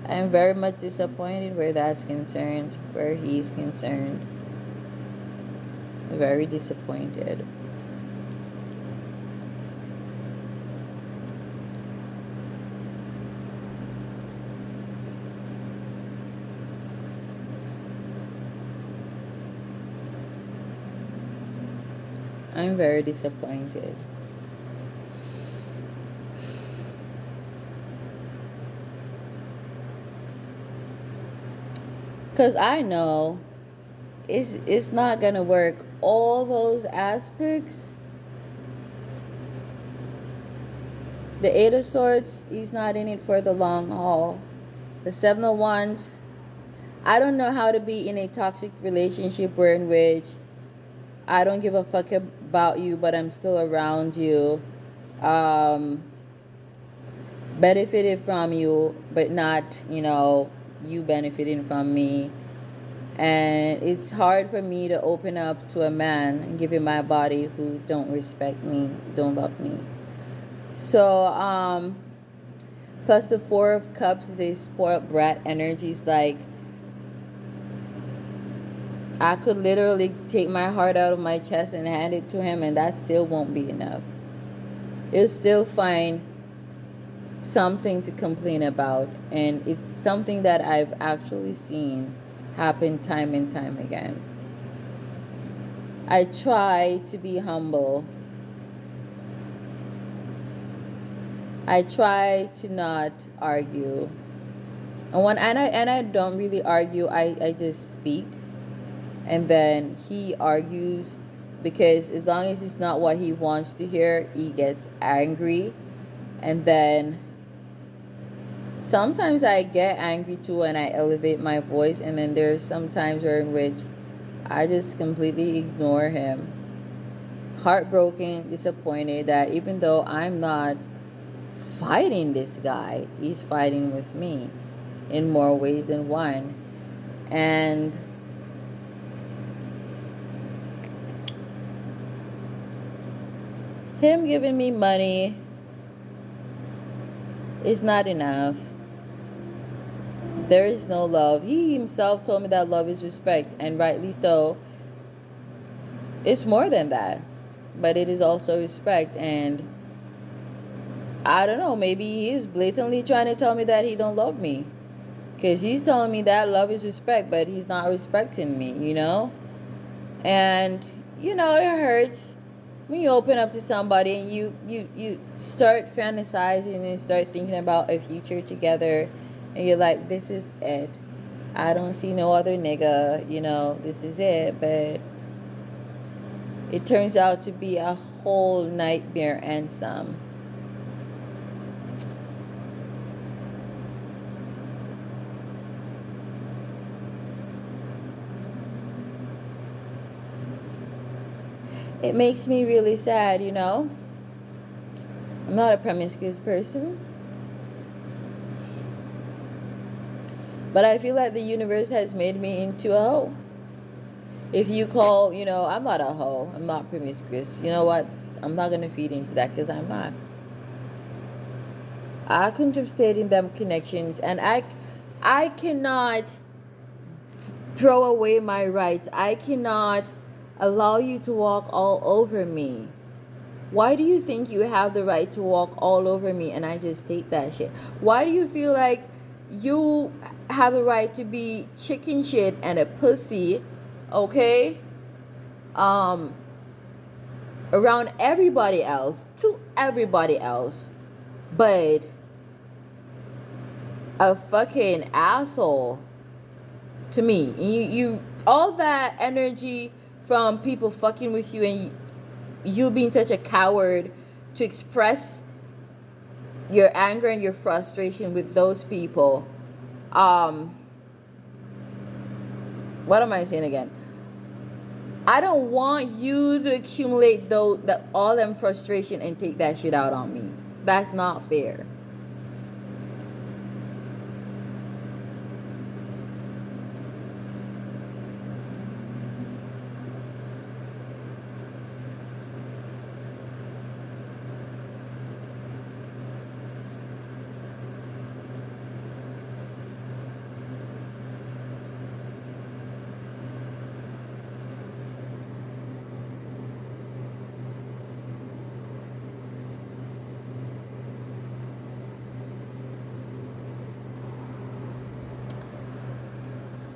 [SPEAKER 1] I'm very much disappointed where that's concerned, where he's concerned. Very disappointed. I'm very disappointed. Because I know it's not going to work. All those aspects, the Eight of Swords, he's not in it for the long haul. The Seven of Wands, I don't know how to be in a toxic relationship where in which I don't give a fuck about you, but I'm still around you. Benefited from you, but not, you benefiting from me. And it's hard for me to open up to a man and give him my body who don't respect me, don't love me. So, plus the Four of Cups is a spoiled brat energy. It's like I could literally take my heart out of my chest and hand it to him, and that still won't be enough. He'll still find something to complain about, and it's something that I've actually seen happen time and time again. I try to be humble. I try to not argue. And I don't really argue. I just speak. And then he argues, because as long as it's not what he wants to hear, he gets angry. And then sometimes I get angry too, and I elevate my voice, and then there's some times where in which I just completely ignore him. Heartbroken, disappointed that even though I'm not fighting this guy, he's fighting with me in more ways than one. And him giving me money is not enough. There is no love. He himself told me that love is respect, and rightly so. It's more than that, but it is also respect. And I don't know, maybe he is blatantly trying to tell me that he don't love me, because he's telling me that love is respect, but he's not respecting me, and it hurts when you open up to somebody and you start fantasizing and start thinking about a future together, and you're like, this is it, I don't see no other nigga, this is it. But it turns out to be a whole nightmare and some. It makes me really sad, I'm not a promiscuous person, but I feel like the universe has made me into a hoe. If you call, I'm not a hoe, I'm not promiscuous. You know what? I'm not going to feed into that, because I'm not. I couldn't have stayed in them connections, and I cannot throw away my rights. I cannot allow you to walk all over me. Why do you think you have the right to walk all over me and I just take that shit? Why do you feel like you have the right to be chicken shit and a pussy, okay? Around everybody else, to everybody else, but a fucking asshole to me. You all that energy from people fucking with you, and you being such a coward to express your anger and your frustration with those people. What am I saying again? I don't want you to accumulate all them frustration and take that shit out on me. That's not fair.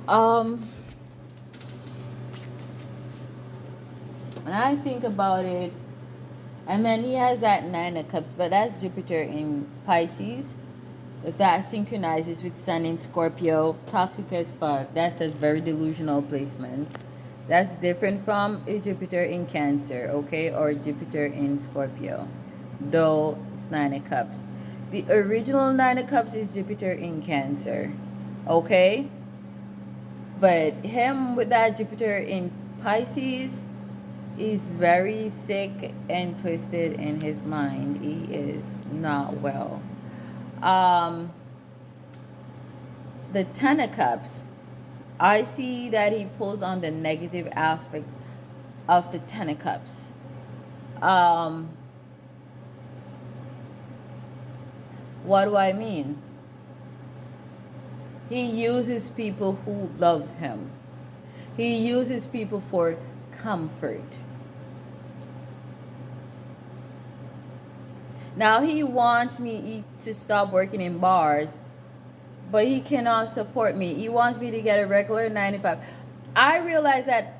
[SPEAKER 1] Um, when I think about it, and then he has that Nine of Cups, but that's Jupiter in Pisces. That synchronizes with Sun in Scorpio. Toxic as fuck. That's a very delusional placement. That's different from a Jupiter in Cancer, okay? Or Jupiter in Scorpio. Though it's Nine of Cups. The original Nine of Cups is Jupiter in Cancer, okay? But him with that Jupiter in Pisces is very sick and twisted in his mind. He is not well. The Ten of Cups, I see that he pulls on the negative aspect of the Ten of Cups. What do I mean? He uses people who loves him. He uses people for comfort. Now he wants me to stop working in bars, but he cannot support me. He wants me to get a regular 9 to 5. I realize that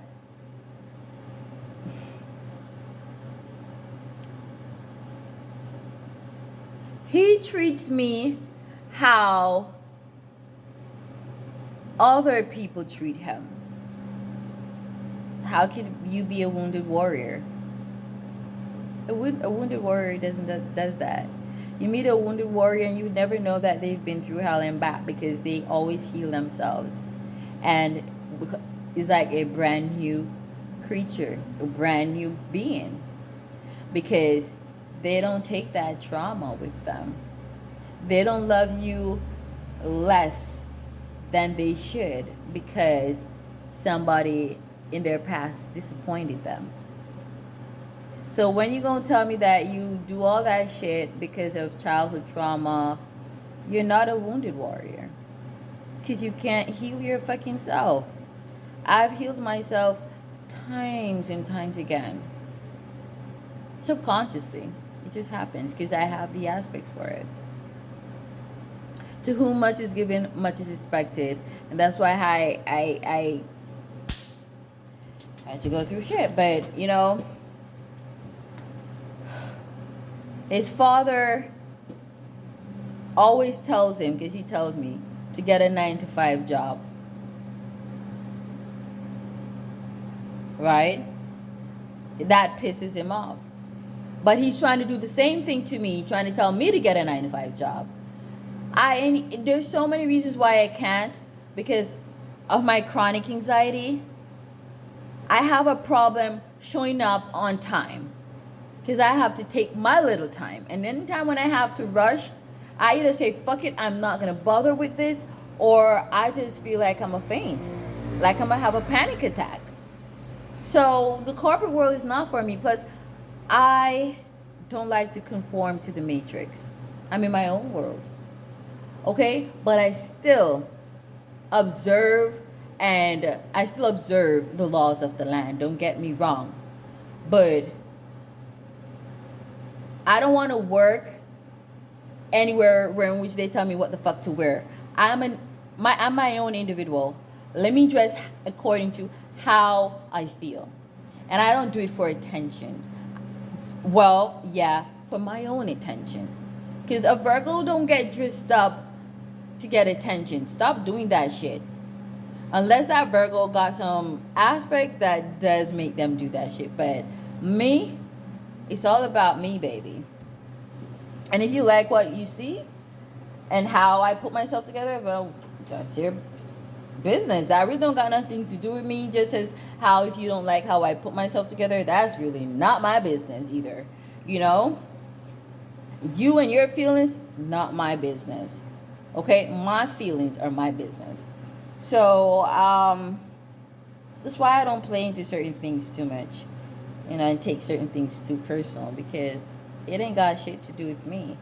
[SPEAKER 1] he treats me how other people treat him. How could you be a wounded warrior? A wounded warrior does that. You meet a wounded warrior and you never know that they've been through hell and back, because they always heal themselves. And it's like a brand new creature, a brand new being, because they don't take that trauma with them. They don't love you less than they should because somebody in their past disappointed them. So when you gonna tell me that you do all that shit because of childhood trauma, you're not a wounded warrior. Because you can't heal your fucking self. I've healed myself times and times again. Subconsciously. It just happens because I have the aspects for it. To whom much is given, much is expected. And that's why I had to go through shit. But, you know, his father always tells him, because he tells me, to get a 9 to 5 job. Right? That pisses him off. But he's trying to do the same thing to me, trying to tell me to get a 9 to 5 job. There's so many reasons why I can't, because of my chronic anxiety. I have a problem showing up on time, because I have to take my little time. And anytime when I have to rush, I either say, fuck it, I'm not going to bother with this, or I just feel like I'm a faint, like I'm going to have a panic attack. So the corporate world is not for me. Plus, I don't like to conform to the matrix. I'm in my own world. Okay? But I still observe, and I still observe the laws of the land. Don't get me wrong. But I don't want to work anywhere in which they tell me what the fuck to wear. I'm my own individual. Let me dress according to how I feel. And I don't do it for attention. Well, yeah, for my own attention. Because a Virgo don't get dressed up to get attention. Stop doing that shit. Unless that Virgo got some aspect that does make them do that shit. But me, It's all about me, baby. And if you like what you see and how I put myself together, well, that's your business. That really don't got nothing to do with me. Just as how if you don't like how I put myself together, that's really not my business either. You know, you and your feelings, not my business. Okay, my feelings are my business. So that's why I don't play into certain things too much, and take certain things too personal, because it ain't got shit to do with me.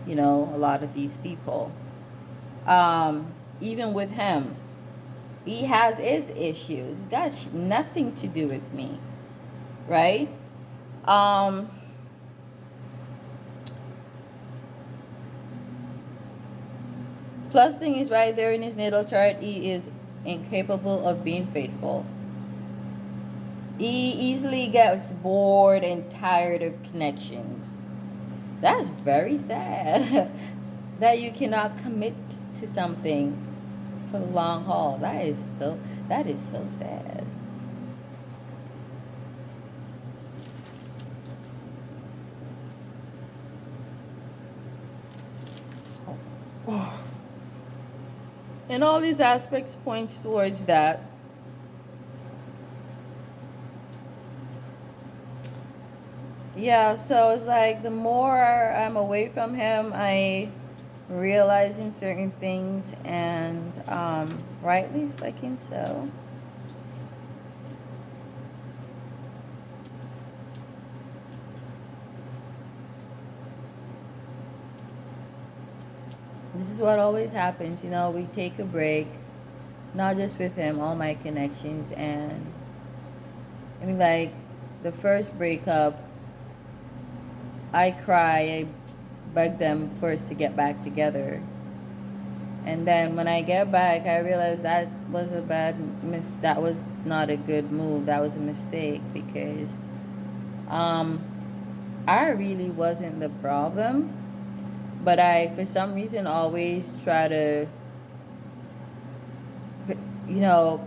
[SPEAKER 1] A lot of these people, even with him, he has his issues. It's got nothing to do with me, right? Um, Plus, thing is right there in his natal chart, he is incapable of being faithful. He easily gets bored and tired of connections. That's very sad. That you cannot commit to something for the long haul. That is so sad. And all these aspects points towards that. Yeah, so it's like the more I'm away from him, I realizing certain things, and rightly fucking so. This is what always happens, we take a break, not just with him, all my connections, and I mean, like, the first breakup, I cry, I beg them first to get back together. And then when I get back, I realize that was that was not a good move. That was a mistake, because um I really wasn't the problem, but I, for some reason, always try to, you know,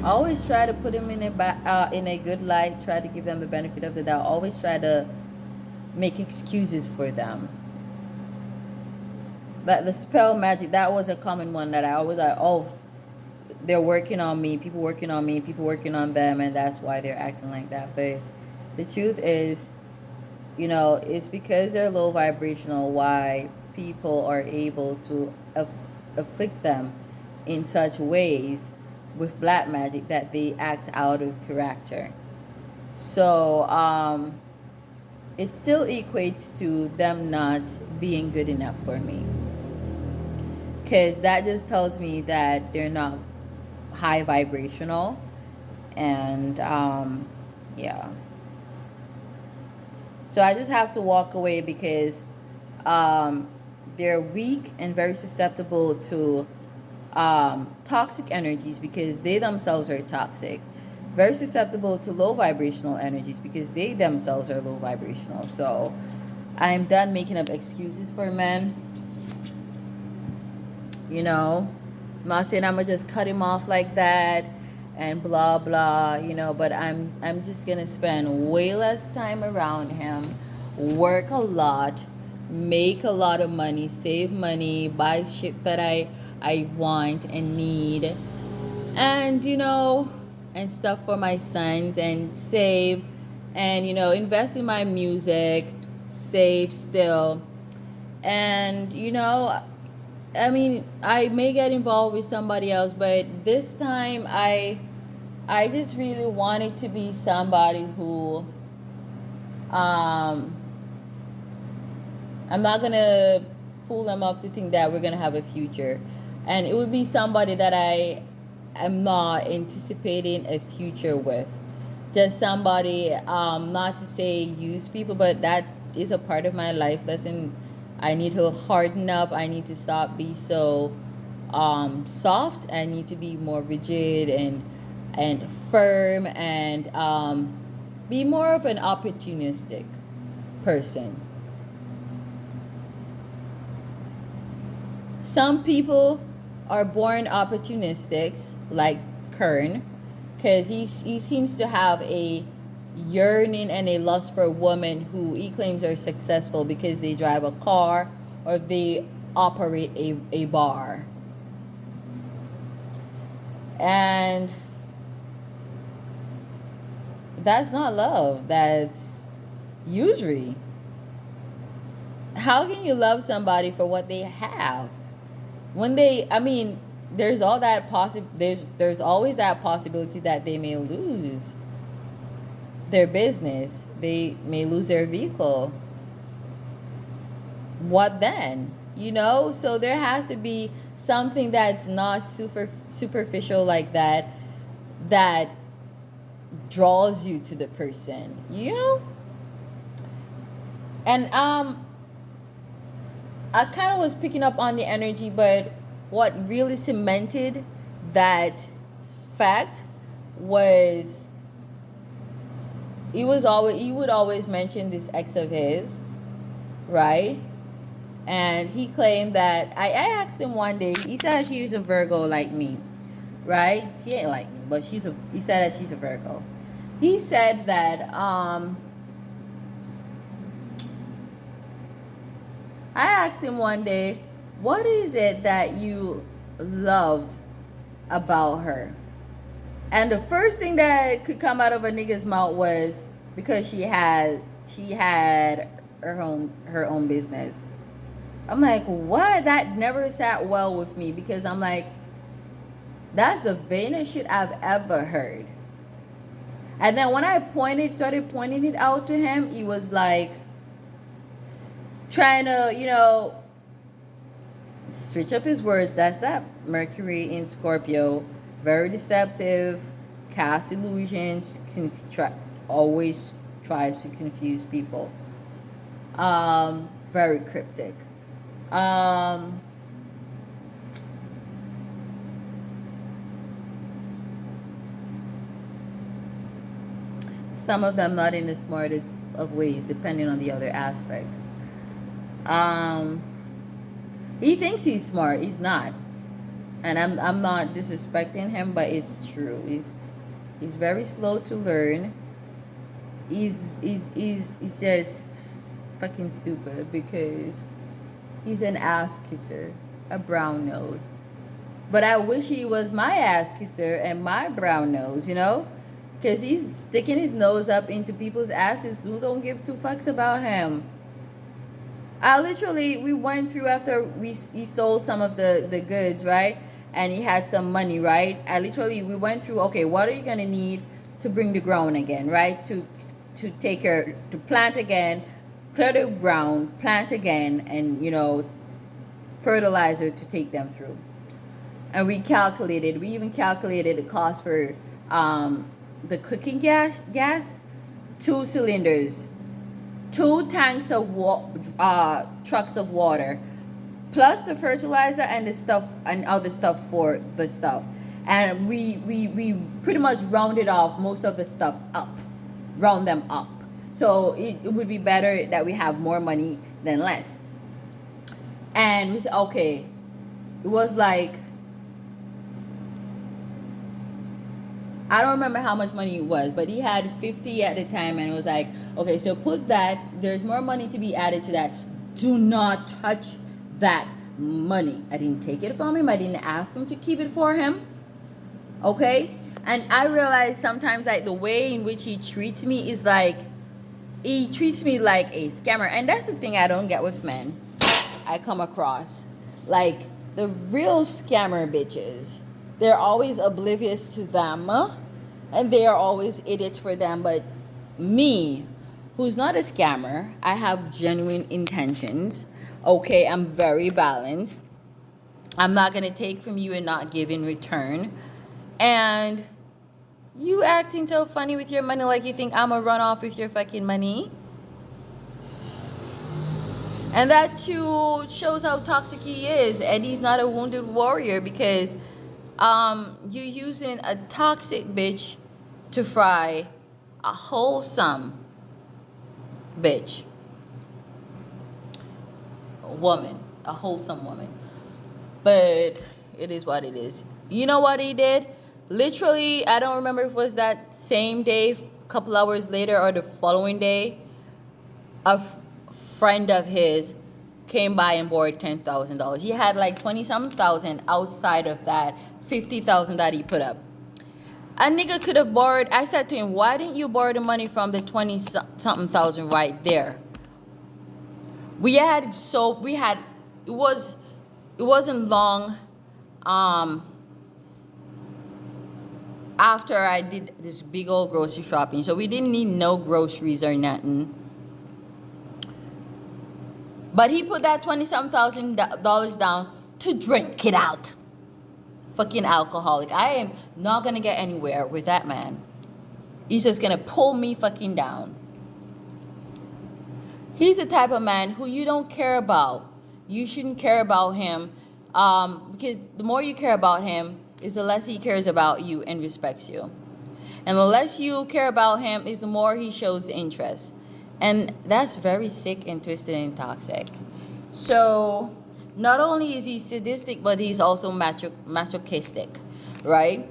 [SPEAKER 1] always try to put them in a good light. Try to give them the benefit of the doubt. Always try to make excuses for them. But the spell magic, that was a common one that I always like. Oh, they're working on me. People working on me. People working on them, and that's why they're acting like that. But the truth is, it's because they're low vibrational why people are able to afflict them in such ways with black magic that they act out of character. So it still equates to them not being good enough for me, because that just tells me that they're not high vibrational. And yeah, so I just have to walk away, because um, they're weak and very susceptible to toxic energies, because they themselves are toxic. Very susceptible to low vibrational energies, because they themselves are low vibrational. So I'm done making up excuses for men. I'm not saying I'm gonna just cut him off like that and blah blah, but I'm just gonna spend way less time around him, work a lot, make a lot of money, save money, buy shit that I want and need, and and stuff for my sons, and save, and invest in my music, save still. And I mean, I may get involved with somebody else, but this time I just really wanted to be somebody who um I'm not gonna fool them up to think that we're gonna have a future. And it would be somebody that I am not anticipating a future with. Just somebody, not to say use people, but that is a part of my life lesson. I need to harden up. I need to stop be so soft. I need to be more rigid and firm, and be more of an opportunistic person. Some people are born opportunistics, like Kern, because he seems to have a yearning and a lust for women who he claims are successful because they drive a car or they operate a bar. And that's not love, that's usury. How can you love somebody for what they have? When they, I mean, there's all that there's always that possibility that they may lose their business, they may lose their vehicle. What then? You know, so there has to be something that's not superficial like that, that draws you to the person, you know. And I kind of was picking up on the energy, but what really cemented that fact was he would always mention this ex of his, right? And he claimed that I asked him one day. He said she's a Virgo like me, right? She ain't like me, but he said that she's a Virgo. He said that I asked him one day, what is it that you loved about her? And the first thing that could come out of a nigga's mouth was because she had her own business. I'm like, what? That never sat well with me, because I'm like, that's the vainest shit I've ever heard. And then when I started pointing it out to him, he was like, trying to, you know, switch up his words. That's that Mercury in Scorpio. Very deceptive, cast illusions, always tries to confuse people. Very cryptic. Some of them not in the smartest of ways, depending on the other aspects. He thinks he's smart. He's not, and I'm not disrespecting him, but it's true. He's very slow to learn. He's just fucking stupid, because he's an ass kisser, a brown nose. But I wish he was my ass kisser and my brown nose, you know, because he's sticking his nose up into people's asses who don't give two fucks about him. We went through after he stole some of the goods, right? And he had some money, right? We went through, okay, what are you going to need to bring the ground again, right? To plant again, clear the ground, plant again, and, you know, fertilizer to take them through. And we even calculated the cost for the cooking gas, 2 cylinders, 2 tanks of trucks of water, plus the fertilizer and the stuff and other stuff for the stuff. And we pretty much rounded off most of the stuff up, round them up. So it would be better that we have more money than less. And we said, okay, it was like, I don't remember how much money it was, but he had 50 at the time, and it was like, okay, so put that, there's more money to be added to that. Do not touch that money. I didn't take it from him. I didn't ask him to keep it for him. Okay? And I realize sometimes, like, the way in which he treats me is like, he treats me like a scammer. And that's the thing I don't get with men I come across. Like, the real scammer bitches, they're always oblivious to them, and they are always idiots for them. But me, who's not a scammer, I have genuine intentions. Okay, I'm very balanced. I'm not going to take from you and not give in return. And you acting so funny with your money, like you think I'm going to run off with your fucking money. And that too shows how toxic he is. And he's not a wounded warrior, because you're using a toxic bitch to fry a wholesome bitch. A wholesome woman. But it is what it is. You know what he did? Literally, I don't remember if it was that same day, a couple hours later, or the following day, friend of his came by and borrowed $10,000. He had like 20 something thousand outside of that 50,000 that he put up. A nigga could have borrowed. I said to him, why didn't you borrow the money from the 20 something thousand right there? It wasn't long after I did this big old grocery shopping, so we didn't need no groceries or nothing. But he put that 20 something thousand dollars down to drink it out. Fucking alcoholic. I am not gonna get anywhere with that man. He's just gonna pull me fucking down. He's the type of man who you don't care about. You shouldn't care about him, because the more you care about him is the less he cares about you and respects you. And the less you care about him is the more he shows interest. And that's very sick and twisted and toxic. So not only is he sadistic, but he's also masochistic, right?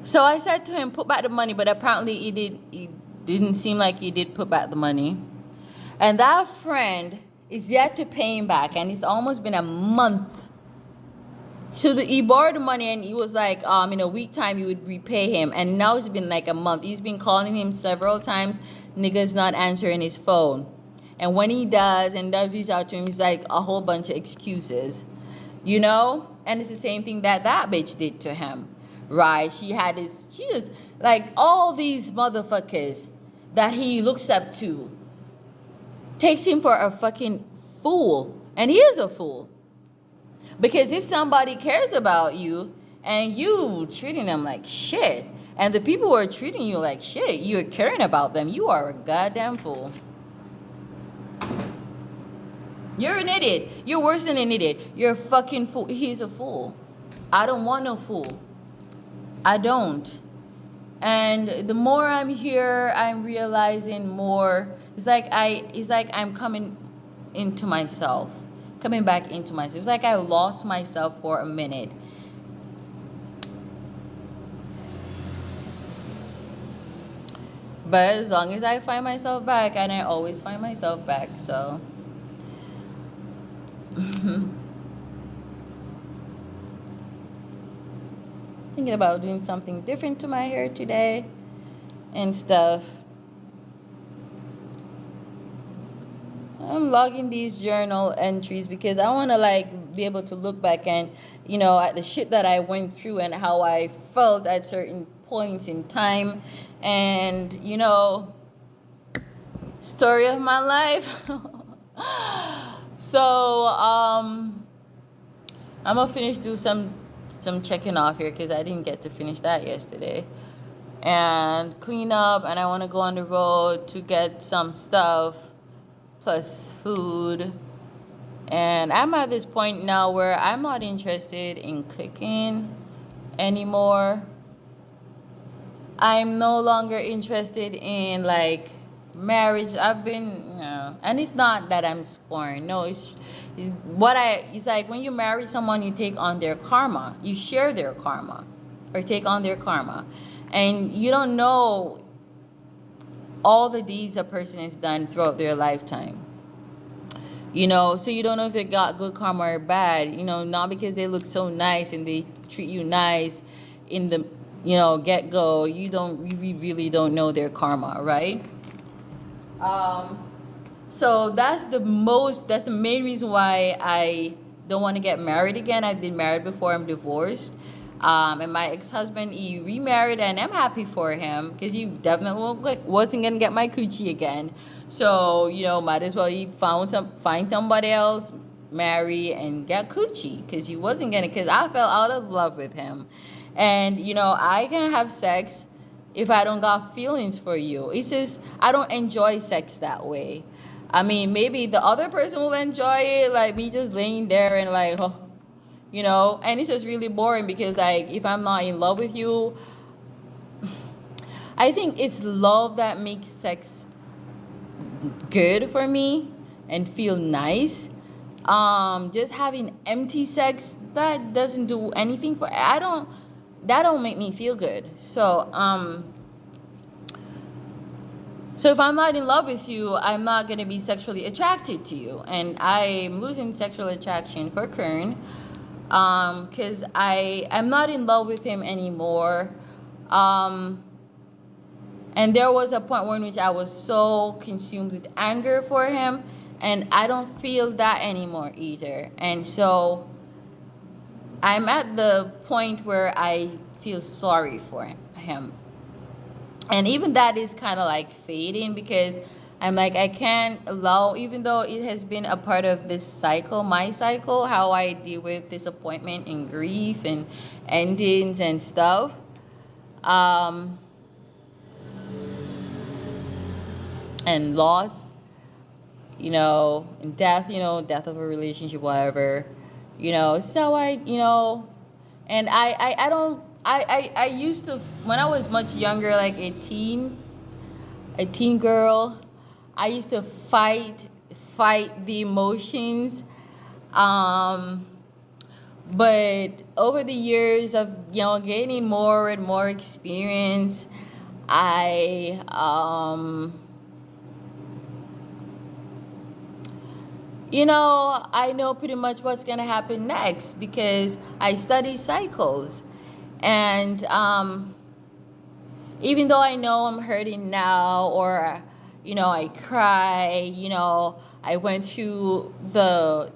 [SPEAKER 1] So I said to him, put back the money, but apparently he didn't seem like he did put back the money. And that friend is yet to pay him back, and it's almost been a month. So he borrowed the money, and he was like, in a week time, you would repay him. And now it's been like a month. He's been calling him several times. Nigga's not answering his phone. And when he does reach out to him, he's like a whole bunch of excuses, you know? And it's the same thing that bitch did to him, right? She just like all these motherfuckers that he looks up to takes him for a fucking fool. And he is a fool. Because if somebody cares about you and you treating them like shit, and the people who are treating you like shit, you're caring about them, you are a goddamn fool. You're an idiot. You're worse than an idiot. You're a fucking fool. He's a fool. I don't want no fool. I don't. And the more I'm here, I'm realizing more. It's like I'm coming into myself. Coming back into myself. It's like I lost myself for a minute. But as long as I find myself back, and I always find myself back, so thinking about doing something different to my hair today and stuff. I'm logging these journal entries because I want to like be able to look back and, at the shit that I went through and how I felt at certain points in time, and story of my life. So I'm gonna do some checking off here because I didn't get to finish that yesterday, and clean up, and I want to go on the road to get some stuff plus food. And I'm at this point now where I'm not interested in cooking anymore. I'm no longer interested in like marriage. I've been, and it's not that I'm scorned. No, it's like when you marry someone, you take on their karma. You share their karma, or take on their karma, and you don't know all the deeds a person has done throughout their lifetime. So you don't know if they got good karma or bad. Not because they look so nice and they treat you nice in the get-go. You really don't know their karma, right? So that's the main reason why I don't want to get married again. I've been married before. I'm divorced. And my ex-husband, he remarried, and I'm happy for him because he definitely wasn't gonna get my coochie again. So might as well he find somebody else, marry, and get coochie, because he wasn't gonna. Because I fell out of love with him, and I can have sex if I don't got feelings for you. It's just I don't enjoy sex that way. I mean, maybe the other person will enjoy it, like me just laying there and like, and it's just really boring because like if I'm not in love with you, I think it's love that makes sex good for me and feel nice. Just having empty sex, that doesn't do anything for, I don't, that don't make me feel good. So if I'm not in love with you, I'm not going to be sexually attracted to you. And I'm losing sexual attraction for Kern, because I'm not in love with him anymore. And there was a point in which I was so consumed with anger for him, and I don't feel that anymore either. And so I'm at the point where I feel sorry for him. And even that is kind of like fading, because I'm like, I can't allow, even though it has been a part of this cycle, my cycle, how I deal with disappointment and grief and endings and stuff. And loss, and death, death of a relationship, whatever, so and I don't, I used to, when I was much younger, like a teen girl, I used to fight the emotions, but over the years of, gaining more and more experience, I know pretty much what's going to happen next, because I study cycles. And even though I know I'm hurting now, or, I cry, I went through the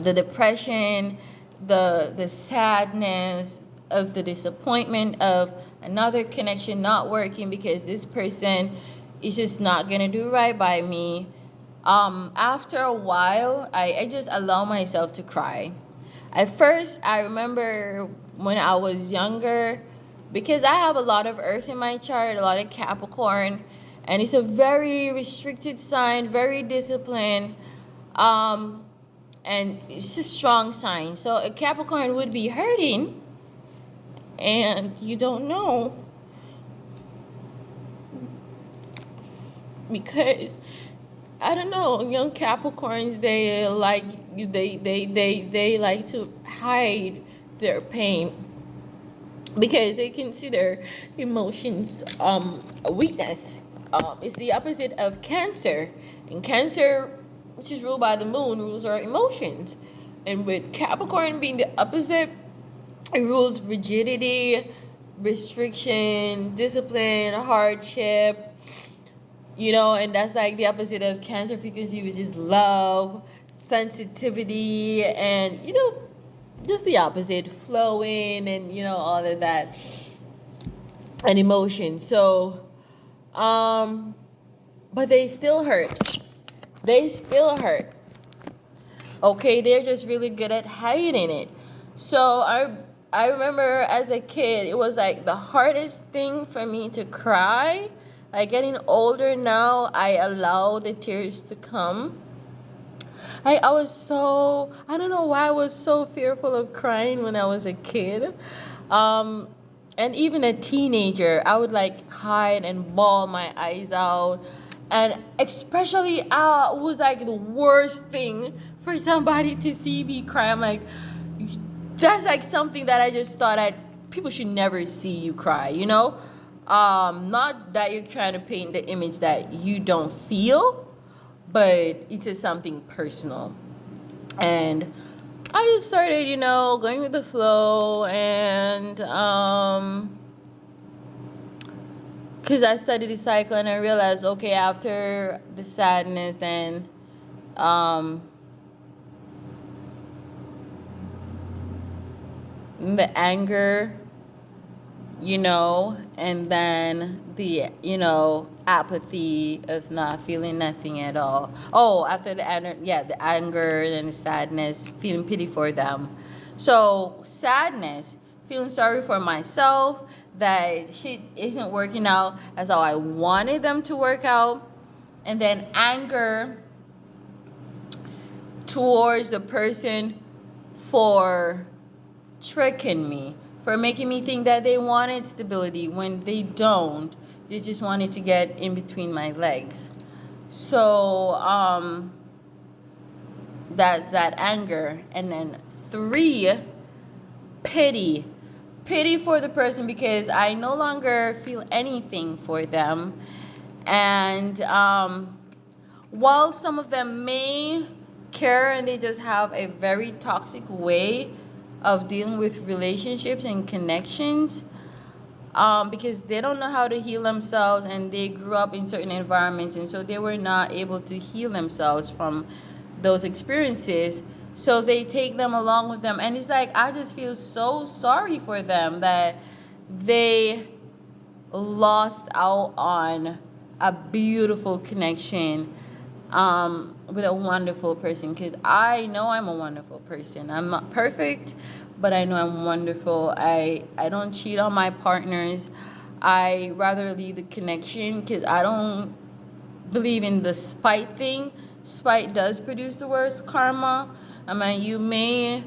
[SPEAKER 1] depression, the sadness of the disappointment of another connection not working because this person is just not going to do right by me. After a while, I just allow myself to cry. At first, I remember when I was younger, because I have a lot of earth in my chart, a lot of Capricorn, and it's a very restricted sign, very disciplined, and it's a strong sign. So a Capricorn would be hurting, and you don't know, because I don't know, young Capricorns, they like to hide their pain, because they consider emotions a weakness. It's the opposite of Cancer. And Cancer, which is ruled by the moon, rules our emotions. And with Capricorn being the opposite, it rules rigidity, restriction, discipline, hardship. And that's like the opposite of Cancer frequency, which is love, sensitivity, and, just the opposite, flowing, and, all of that, and emotion. So, but they still hurt. Okay, they're just really good at hiding it. So I remember as a kid, it was like the hardest thing for me to cry. Like, getting older now, I allow the tears to come. I don't know why I was so fearful of crying when I was a kid. And even a teenager, I would like hide and bawl my eyes out. And especially, it was like the worst thing for somebody to see me cry. I'm like, that's like something that I just thought people should never see you cry, Not that you're trying to paint the image that you don't feel, but it's just something personal. And I just started, going with the flow, and because I studied the cycle, and I realized, okay, after the sadness, then the anger, and then the, apathy of not feeling nothing at all. Oh, after the anger, the anger and the sadness, feeling pity for them. So sadness, feeling sorry for myself, that shit isn't working out as how I wanted them to work out. And then anger towards the person for tricking me, for making me think that they wanted stability when they don't. They just wanted to get in between my legs. So, That's that anger. And then 3, pity. Pity for the person because I no longer feel anything for them. And while some of them may care and they just have a very toxic way of dealing with relationships and connections, because they don't know how to heal themselves and they grew up in certain environments and so they were not able to heal themselves from those experiences. So they take them along with them. And it's like, I just feel so sorry for them that they lost out on a beautiful connection with a wonderful person. Because I know I'm a wonderful person. I'm not perfect, but I know I'm wonderful. I don't cheat on my partners. I rather leave the connection because I don't believe in the spite thing. Spite does produce the worst karma. I mean, you may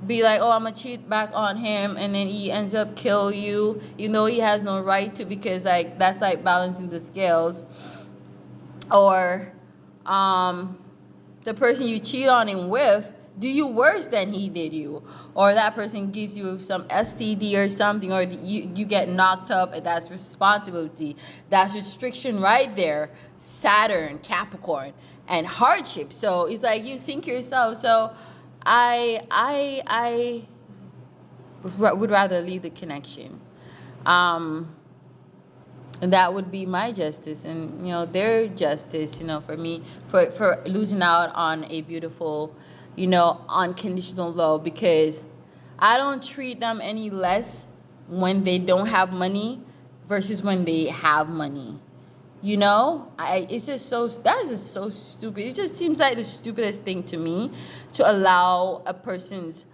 [SPEAKER 1] be like, oh, I'm going to cheat back on him, and then he ends up kill you, even though he has no right to, because, like, that's like balancing the scales. Or the person you cheat on him with do you worse than he did you, or that person gives you some STD or something, or you get knocked up, and that's responsibility. That's restriction right there. Saturn, Capricorn, and hardship. So it's like you sink yourself. So I would rather leave the connection. And that would be my justice, and their justice, for me, for losing out on a beautiful, unconditional love, because I don't treat them any less when they don't have money versus when they have money. It's just that is just so stupid. It just seems like the stupidest thing to me, to allow a person's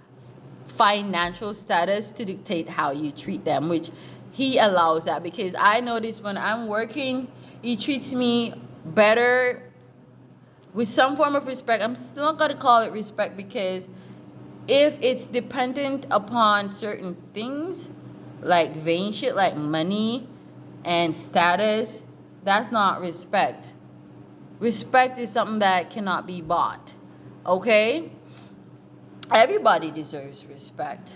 [SPEAKER 1] financial status to dictate how you treat them, which he allows that. Because I notice when I'm working, he treats me better with some form of respect. I'm still not gonna call it respect, because if it's dependent upon certain things like vain shit, like money and status, that's not respect. Respect is something that cannot be bought. Okay? Everybody deserves respect.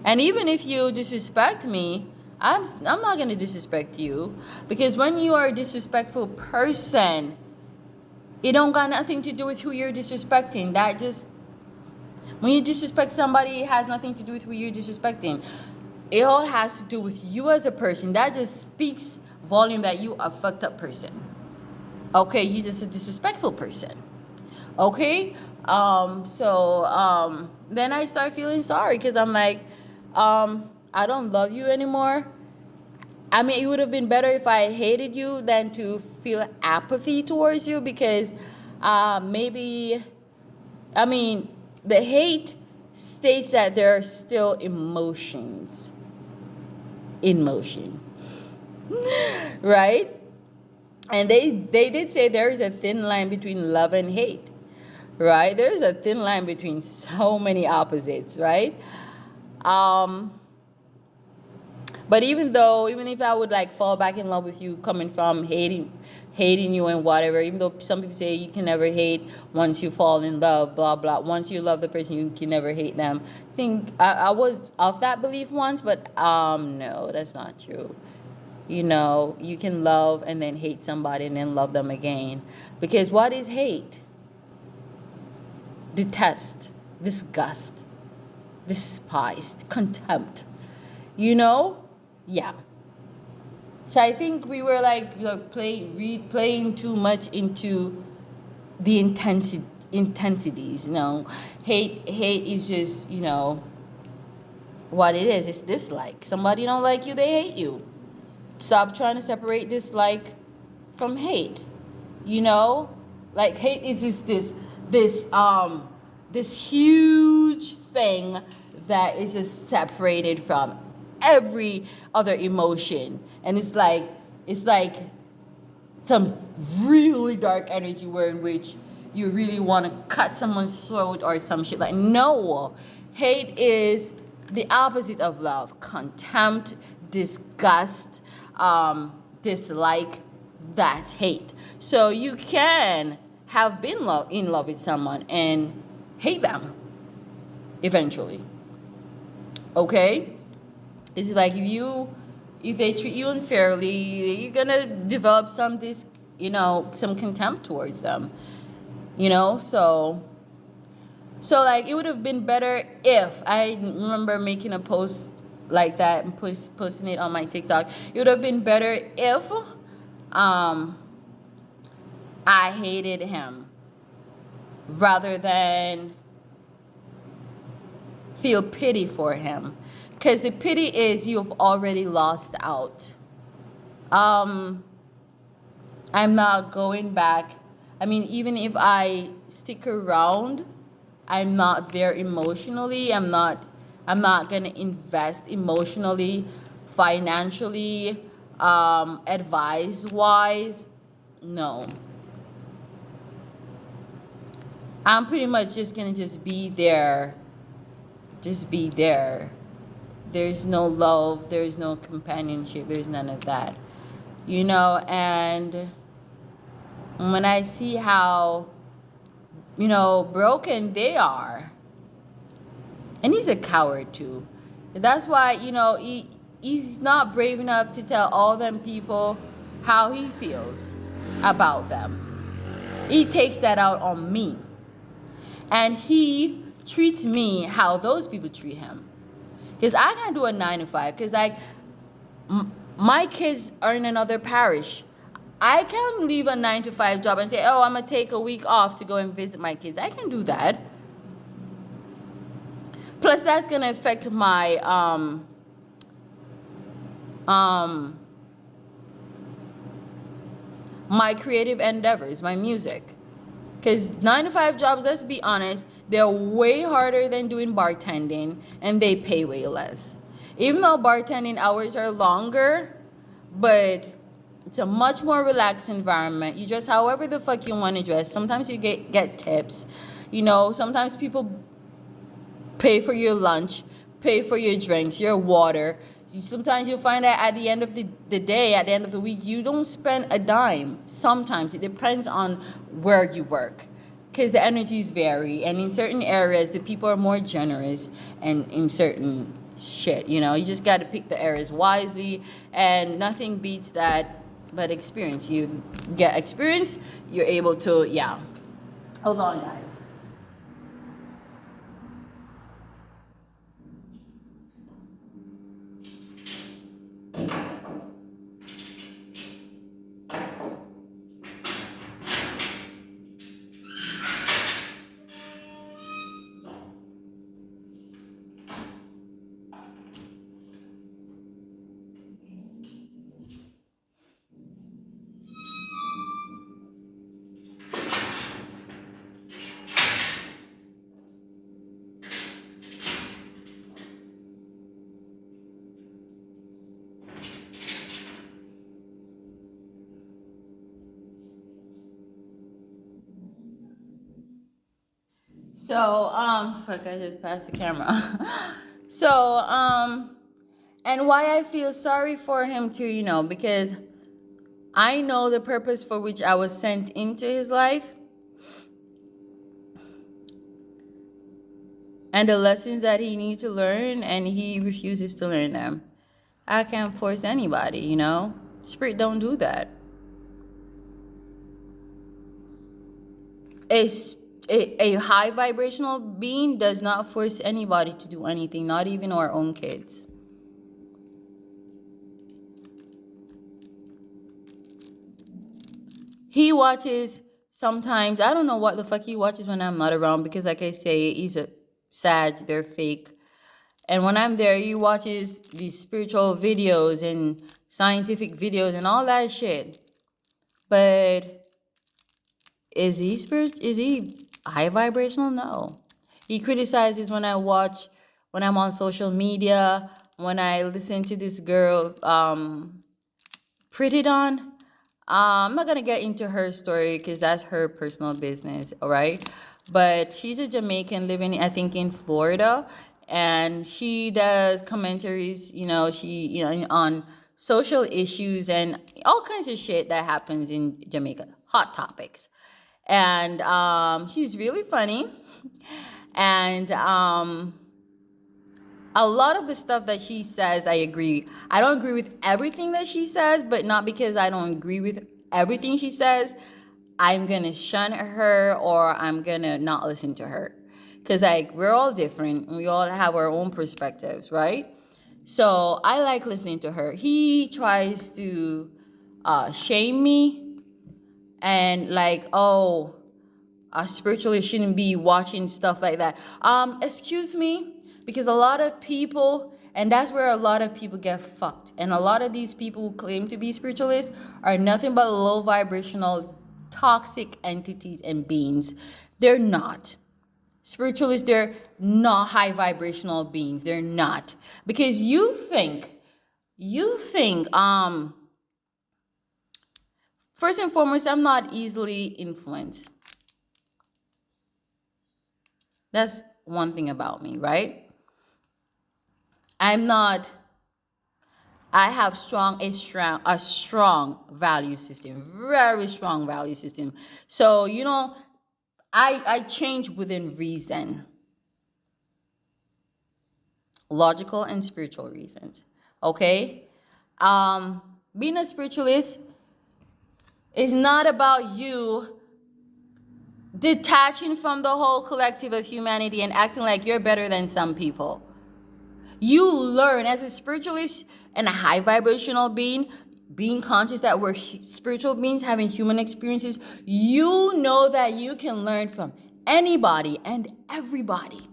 [SPEAKER 1] And even if you disrespect me, I'm not going to disrespect you. Because when you are a disrespectful person, it don't got nothing to do with who you're disrespecting. When you disrespect somebody, it has nothing to do with who you're disrespecting. It all has to do with you as a person. That just speaks volume that you a fucked up person. Okay, you just a disrespectful person. Okay? Then I start feeling sorry, because I'm like, I don't love you anymore. I mean, it would have been better if I hated you than to feel apathy towards you, because the hate states that there are still emotions in motion. Right? And they did say there is a thin line between love and hate. Right? There is a thin line between so many opposites, right? But even if I would like fall back in love with you, coming from hating you and whatever, even though some people say you can never hate once you fall in love, blah blah. Once you love the person, you can never hate them. I think I was of that belief once, but no, that's not true. You can love and then hate somebody and then love them again. Because what is hate? Detest, disgust, despise, contempt. Yeah. So I think we were playing too much into the intensities. Hate is just what it is. It's dislike. Somebody don't like you, they hate you. Stop trying to separate dislike from hate. Like hate is this huge thing that is just separated from every other emotion, and it's like some really dark energy in which you really want to cut someone's throat or some shit. Like, no, hate is the opposite of love. Contempt, disgust, dislike, that's hate. So you can have been in love with someone and hate them eventually. Okay? It's like if they treat you unfairly, you're gonna develop some contempt towards them. So like it would have been better if I remember making a post like that and posting it on my TikTok. It would have been better if I hated him rather than feel pity for him, because the pity is you've already lost out. I'm not going back. I mean, even if I stick around, I'm not there emotionally. I'm not gonna invest emotionally, financially, advice wise. No. I'm pretty much just gonna just be there. Just be there. There's no love, there's no companionship, there's none of that. And when I see how, broken they are, and he's a coward too. That's why, he's not brave enough to tell all them people how he feels about them. He takes that out on me. And he treats me how those people treat him. Because I can't do a 9 to 5. Because my kids are in another parish. I can't leave a 9 to 5 job and say, oh, I'm going to take a week off to go and visit my kids. I can do that. Plus, that's going to affect my my creative endeavors, my music. Because 9 to 5 jobs, let's be honest, they're way harder than doing bartending, and they pay way less. Even though bartending hours are longer, but it's a much more relaxed environment. You dress however the fuck you want to dress. Sometimes you get tips. Sometimes people pay for your lunch, pay for your drinks, your water. Sometimes you'll find that at the end of the day, at the end of the week, you don't spend a dime. Sometimes it depends on where you work, because the energies vary, and in certain areas the people are more generous, and in certain shit, you just got to pick the areas wisely, and nothing beats that but experience. You get experience, you're able to, yeah. Hold on, guys. So, fuck, I just passed the camera. So, and why I feel sorry for him too, because I know the purpose for which I was sent into his life and the lessons that he needs to learn, and he refuses to learn them. I can't force anybody, Spirit don't do that. A high vibrational being does not force anybody to do anything, not even our own kids. He watches sometimes. I don't know what the fuck he watches when I'm not around, because like I say, he's a Sag, they're fake. And when I'm there, he watches these spiritual videos and scientific videos and all that shit. But is he high vibrational? No. He criticizes when I'm on social media, when I listen to this girl, Pretty Dawn. I'm not gonna get into her story because that's her personal business, all right? But she's a Jamaican living, I think, in Florida, and she does commentaries, on social issues and all kinds of shit that happens in Jamaica, hot topics. And she's really funny. And a lot of the stuff that she says, I agree. I don't agree with everything that she says, but not because I don't agree with everything she says, I'm gonna shun her or I'm gonna not listen to her. Cause like we're all different and we all have our own perspectives, right? So I like listening to her. He tries to shame me and like, oh, spiritualists shouldn't be watching stuff like that. Excuse me, because a lot of people, and that's where a lot of people get fucked. And a lot of these people who claim to be spiritualists are nothing but low vibrational, toxic entities and beings. They're not. Spiritualists, they're not high vibrational beings. They're not. Because you think, first and foremost, I'm not easily influenced. That's one thing about me, right? I'm not. I have a strong value system, very strong value system. So I change within reason, logical and spiritual reasons. Okay, being a spiritualist is not about you detaching from the whole collective of humanity and acting like you're better than some people. You learn as a spiritualist and a high vibrational being conscious that we're spiritual beings having human experiences. You know that you can learn from anybody and everybody.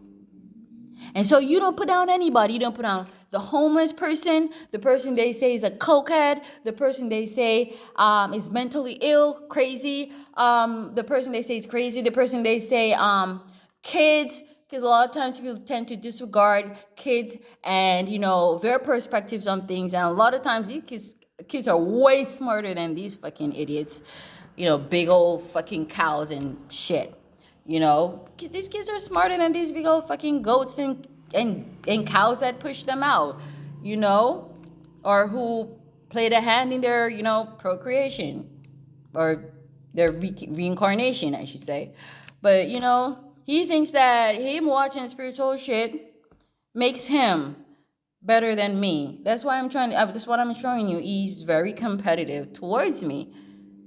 [SPEAKER 1] And so you don't put down anybody. You don't put down the homeless person, the person they say is a cokehead, the person they say is mentally ill, crazy, the person they say is crazy, the person they say kids, because a lot of times people tend to disregard kids and their perspectives on things, and a lot of times these kids are way smarter than these fucking idiots, big old fucking cows and shit. Because these kids are smarter than these big old fucking goats and cows that push them out, or who played a hand in their, procreation or their reincarnation, I should say. But, he thinks that him watching spiritual shit makes him better than me. That's why that's what I'm showing you. He's very competitive towards me.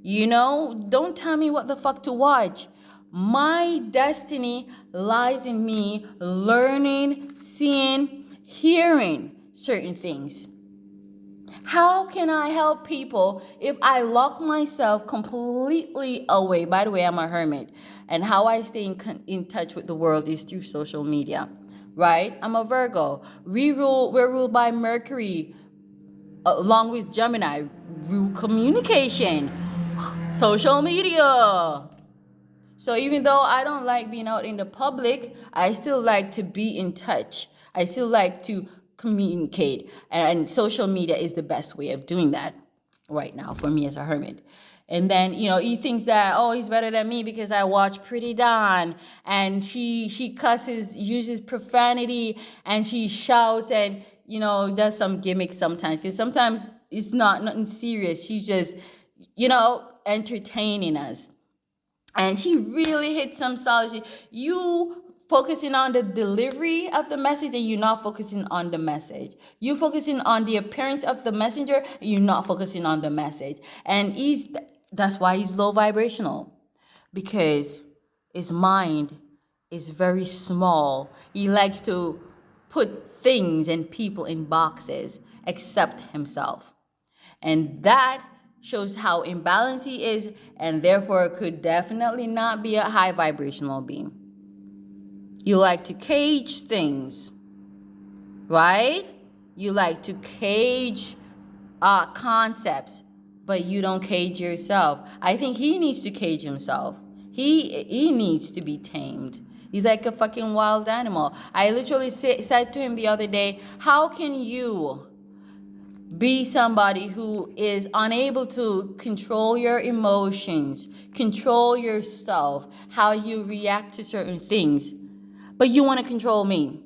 [SPEAKER 1] Don't tell me what the fuck to watch. My destiny lies in me learning, seeing, hearing certain things. How can I help people if I lock myself completely away? By the way, I'm a hermit. And how I stay in touch with the world is through social media, right? I'm a Virgo. We're ruled by Mercury, along with Gemini. Rule communication, social media. So even though I don't like being out in the public, I still like to be in touch. I still like to communicate. And social media is the best way of doing that right now for me as a hermit. And then, he thinks that, oh, he's better than me because I watch Pretty Dawn. And she cusses, uses profanity, and she shouts and, does some gimmicks sometimes. Because sometimes it's nothing serious. She's just, entertaining us. And she really hit some solid shit. You focusing on the delivery of the message and you're not focusing on the message. You focusing on the appearance of the messenger and you're not focusing on the message. And that's why he's low vibrational. Because his mind is very small. He likes to put things and people in boxes except himself. And that shows how imbalanced he is, and therefore could definitely not be a high vibrational being. You like to cage things, right? You like to cage concepts, but you don't cage yourself. I think he needs to cage himself. He needs to be tamed. He's like a fucking wild animal. I literally said to him the other day, how can you be somebody who is unable to control your emotions, control yourself, how you react to certain things, but you want to control me?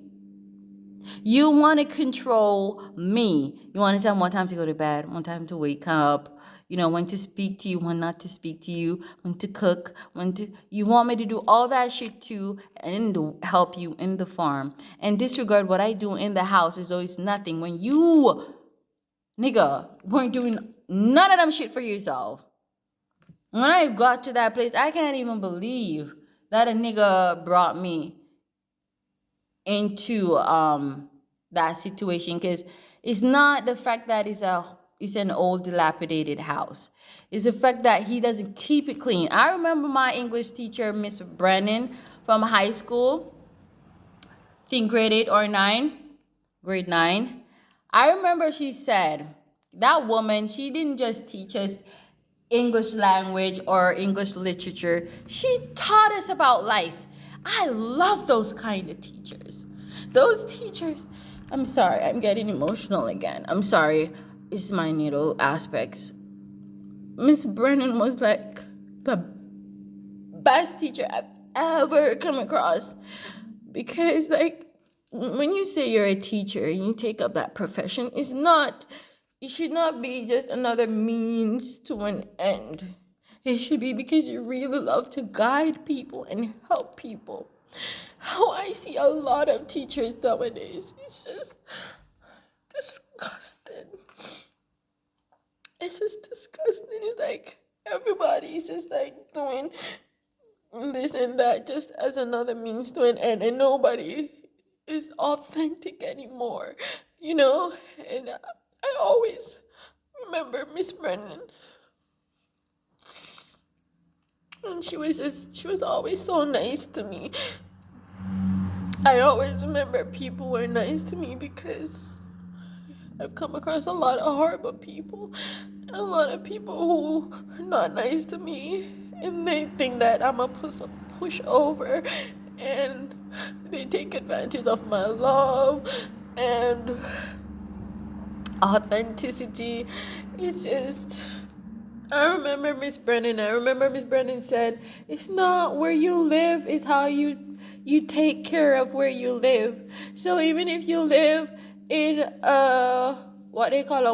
[SPEAKER 1] You want to control me. You want to tell me what time to go to bed, what time to wake up, when to speak to you, when not to speak to you, when to cook, you want me to do all that shit too and to help you in the farm. And disregard what I do in the house is always nothing when you, nigga, weren't doing none of them shit for yourself. When I got to that place, I can't even believe that a nigga brought me into that situation, because it's not the fact that it's an old dilapidated house. It's the fact that he doesn't keep it clean. I remember my English teacher, Miss Brennan, from high school, I think grade 9. I remember she said, that woman, she didn't just teach us English language or English literature. She taught us about life. I love those kind of teachers. Those teachers, I'm sorry, I'm getting emotional again. I'm sorry. It's my needle aspects. Miss Brennan was like the best teacher I've ever come across. Because, like, when you say you're a teacher and you take up that profession, it should not be just another means to an end. It should be because you really love to guide people and help people. How I see a lot of teachers nowadays, it's just disgusting. It's just disgusting. It's like everybody's just like doing this and that just as another means to an end, and nobody is authentic anymore, And I always remember Miss Brennan, and she was always so nice to me. I always remember people were nice to me because I've come across a lot of horrible people, and a lot of people who are not nice to me, and they think that I'm a pushover, and they take advantage of my love and authenticity. It's just, I remember Miss Brennan said, it's not where you live, it's how you take care of where you live. So even if you live in what they call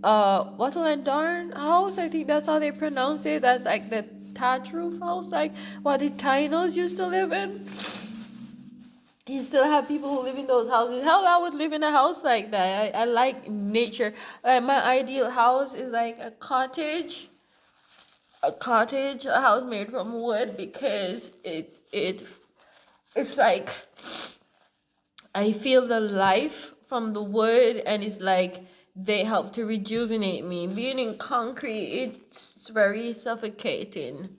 [SPEAKER 1] a wattle and darn house, I think that's how they pronounce it. That's like the thatch roof house, like what the Tainos used to live in. You still have people who live in those houses. Hell, I would live in a house like that. I like nature. Like, my ideal house is like a cottage, a house made from wood, because it's like I feel the life from the wood, and it's like they help to rejuvenate me. Being in concrete, it's very suffocating.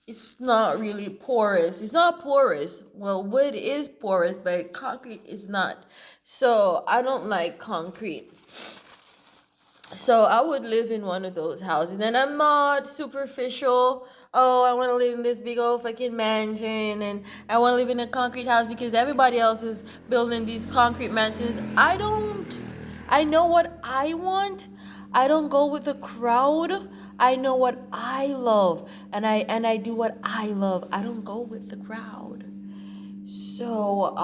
[SPEAKER 1] It's not really porous. It's not porous. Well, wood is porous, but concrete is not. So I don't like concrete. So I would live in one of those houses. And I'm not superficial. Oh, I want to live in this big old fucking mansion, and I want to live in a concrete house because everybody else is building these concrete mansions. I don't. I know what I want. I don't go with the crowd. I know what I love, and I do what I love. I don't go with the crowd. So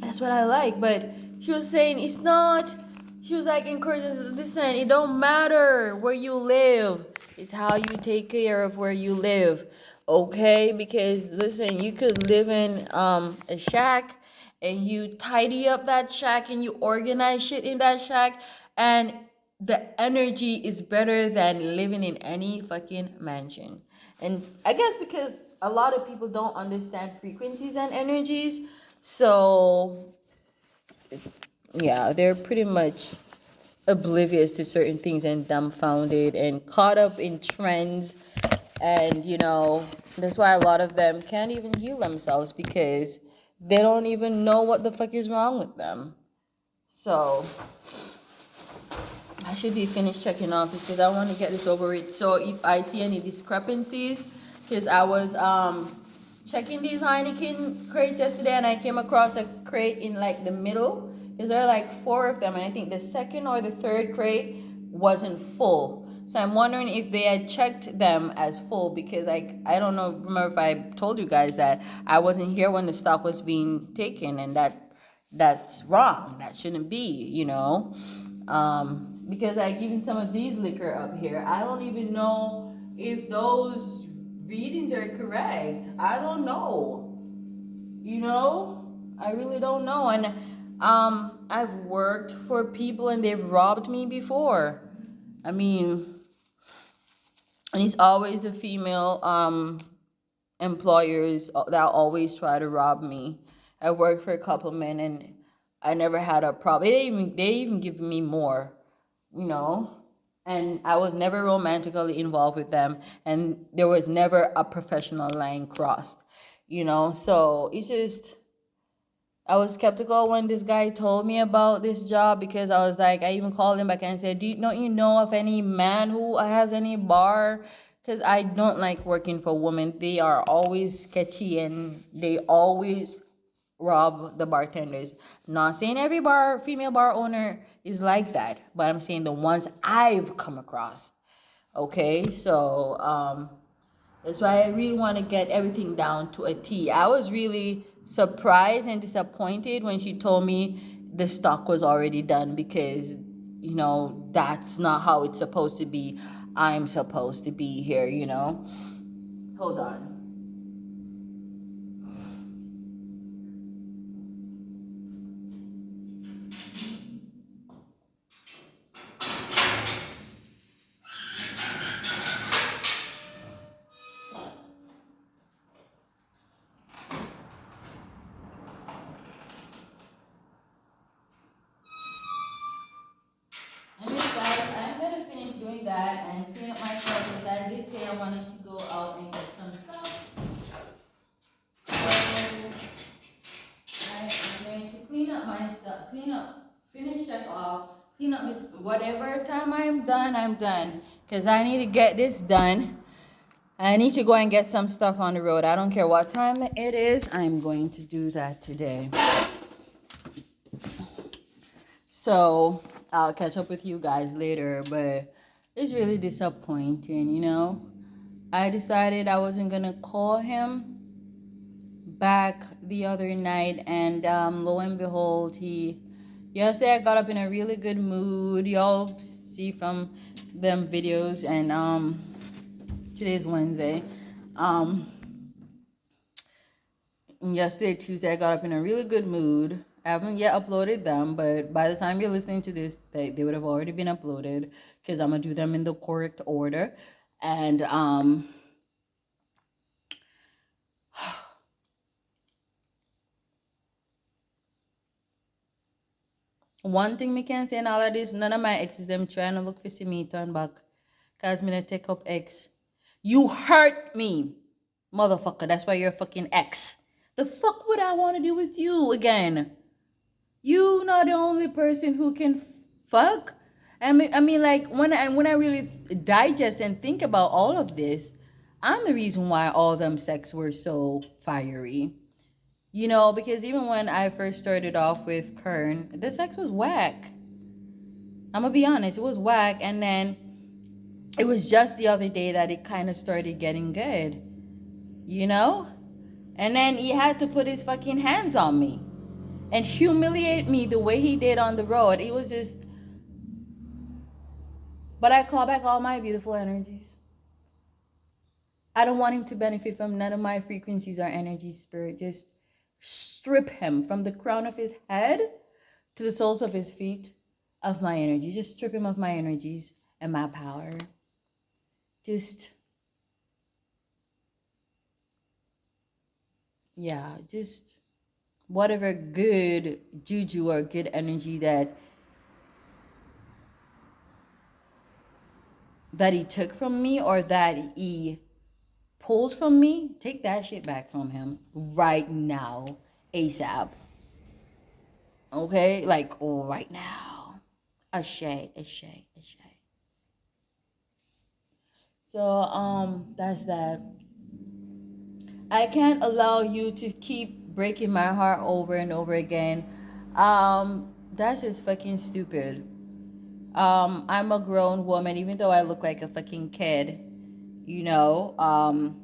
[SPEAKER 1] that's what I like. But she was saying it's not. She was like encouraging us, listen, it don't matter where you live. It's how you take care of where you live. Okay? Because listen, you could live in a shack, and you tidy up that shack and you organize shit in that shack, and the energy is better than living in any fucking mansion. And I guess because a lot of people don't understand frequencies and energies, so yeah, they're pretty much oblivious to certain things and dumbfounded and caught up in trends. And that's why a lot of them can't even heal themselves, because they don't even know what the fuck is wrong with them. So I should be finished checking off this because I want to get this over with. So if I see any discrepancies, because I was checking these Heineken crates yesterday, and I came across a crate in like the middle, because there are like 4 of them, and I think the second or the third crate wasn't full. So I'm wondering if they had checked them as full, because like I don't know, remember if I told you guys that I wasn't here when the stock was being taken, and that's wrong. That shouldn't be, Because like even some of these liquor up here, I don't even know if those readings are correct. I don't know. You know, I really don't know. And I've worked for people and they've robbed me before. I mean, and it's always the female employers that always try to rob me. I worked for a couple men and I never had a problem. They even give me more, you know. And I was never romantically involved with them, and there was never a professional line crossed, you know. So it's just I was skeptical when this guy told me about this job because I was like, I even called him back and said, don't you know of any man who has any bar? Because I don't like working for women. They are always sketchy and they always rob the bartenders. Not saying every bar, female bar owner is like that, but I'm saying the ones I've come across. Okay, so that's why I really want to get everything down to a T. I was really surprised and disappointed when she told me the stock was already done because, you know, that's not how it's supposed to be. I'm supposed to be here, you know. Hold on. Anyways, guys, I'm gonna finish doing that and clean up my stuff because I did say I wanted to go out and get some stuff. So I'm going to clean up my stuff, finish check off, clean up this. Whatever time I'm done. Because I need to get this done. I need to go and get some stuff on the road. I don't care what time it is. I'm going to do that today. So I'll catch up with you guys later, but it's really disappointing, you know. I decided I wasn't gonna call him back the other night, and lo and behold, yesterday I got up in a really good mood. Y'all see from them videos, and today's Wednesday. Yesterday, Tuesday, I got up in a really good mood. I haven't yet uploaded them, but by the time you're listening to this, they would have already been uploaded because I'm gonna do them in the correct order. And one thing me can say in all of this, none of my exes them trying to look for see me turn back. Cause me to take up ex. You hurt me, motherfucker. That's why you're a fucking ex. The fuck would I want to do with you again? You not the only person who can fuck. I mean, like when I really digest and think about all of this, I'm the reason why all them sex were so fiery. You know, because even when I first started off with Kern, the sex was whack. I'm gonna be honest, it was whack, and then it was just the other day that it kind of started getting good. You know, and then he had to put his fucking hands on me and humiliate me the way he did on the road. It was just, but I call back all my beautiful energies. I don't want him to benefit from none of my frequencies or energies, spirit. Just strip him from the crown of his head to the soles of his feet of my energies. Just strip him of my energies and my power. Just, yeah, just whatever good juju or good energy that he took from me or that he pulled from me, take that shit back from him right now, ASAP. Okay? Like, right now. Ashay. So, that's that. I can't allow you to keep breaking my heart over and over again. That's just fucking stupid. I'm a grown woman, even though I look like a fucking kid. You know, I'm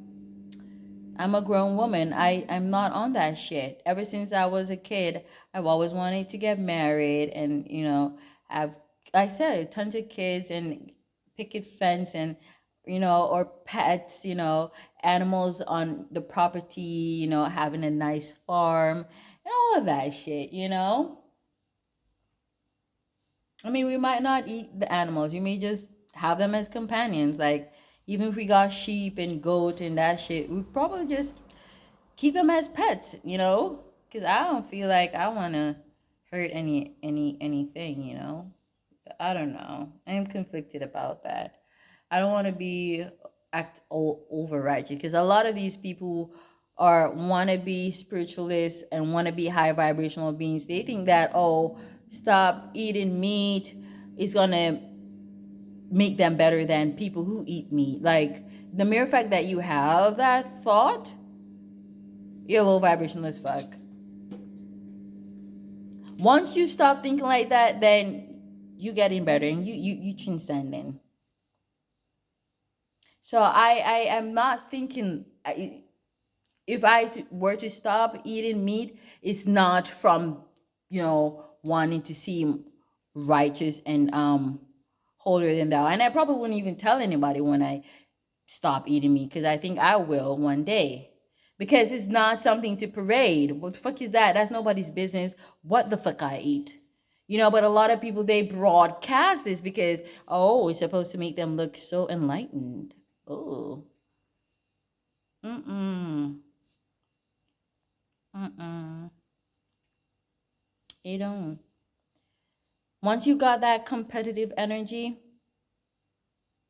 [SPEAKER 1] a grown woman. I'm not on that shit. Ever since I was a kid, I've always wanted to get married and, you know, have I said tons of kids and picket fence and or pets, animals on the property, having a nice farm and all of that shit. I mean, we might not eat the animals. We may just have them as companions. Like, even if we got sheep and goat and that shit, we probably just keep them as pets. Because I don't feel like I want to hurt anything. I don't know. I am conflicted about that. I don't want to be over righteous because a lot of these people are want to be spiritualists and want to be high vibrational beings. They think that stop eating meat is gonna make them better than people who eat meat. Like the mere fact that you have that thought, you're low vibrational as fuck. Once you stop thinking like that, then you getting better and you transcending. So I am not thinking if were to stop eating meat, it's not from wanting to seem righteous and holier than thou. And I probably wouldn't even tell anybody when I stop eating meat because I think I will one day. Because it's not something to parade. What the fuck is that? That's nobody's business what the fuck I eat. But a lot of people, they broadcast this because, it's supposed to make them look so enlightened. Oh. Mm-mm. Mm-mm. You don't. Once you got that competitive energy,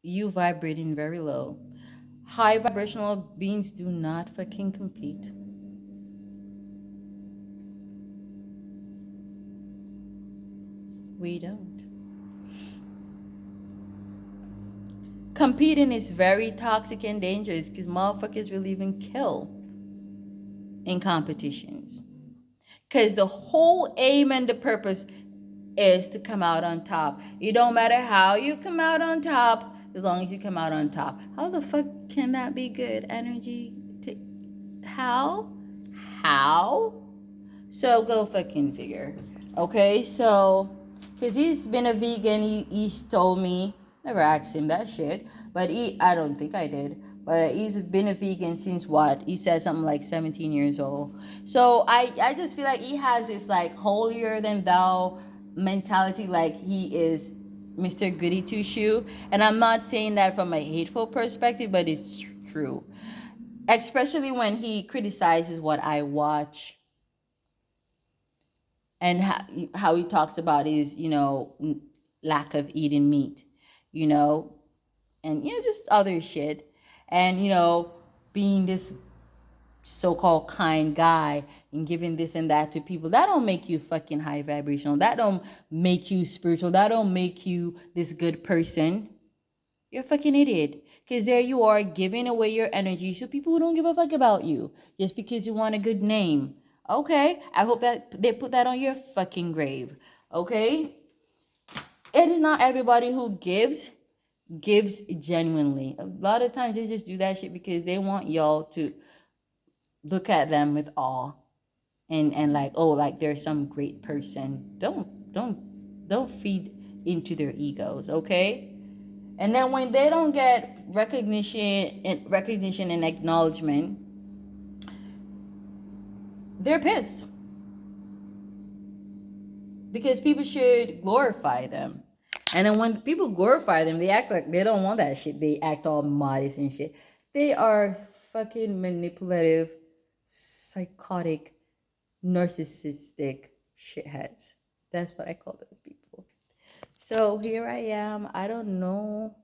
[SPEAKER 1] you vibrating very low. High vibrational beings do not fucking compete. We don't. Competing is very toxic and dangerous because motherfuckers will even kill in competitions. Because the whole aim and the purpose is to come out on top. It don't matter how you come out on top, as long as you come out on top. How the fuck can that be good energy? How? So go fucking figure. Okay, so because he's been a vegan, he's told me, never asked him that shit, but I don't think I did, but he's been a vegan since what? He said something like 17 years old. So I just feel like he has this like holier than thou mentality, like he is Mr. Goody Two Shoe. And I'm not saying that from a hateful perspective, but it's true. Especially when he criticizes what I watch and how he talks about his, lack of eating meat, and, just other shit. And, being this so-called kind guy and giving this and that to people, that don't make you fucking high vibrational. That don't make you spiritual. That don't make you this good person. You're a fucking idiot. Because there you are giving away your energy to people who don't give a fuck about you just because you want a good name. Okay? I hope that they put that on your fucking grave. Okay? It is not everybody who gives genuinely. A lot of times they just do that shit because they want y'all to look at them with awe and like, like they're some great person. Don't feed into their egos, okay? And then when they don't get recognition and acknowledgement, they're pissed. Because people should glorify them. And then when people glorify them, they act like they don't want that shit. They act all modest and shit. They are fucking manipulative, psychotic, narcissistic shitheads. That's what I call those people. So here I am. I don't know.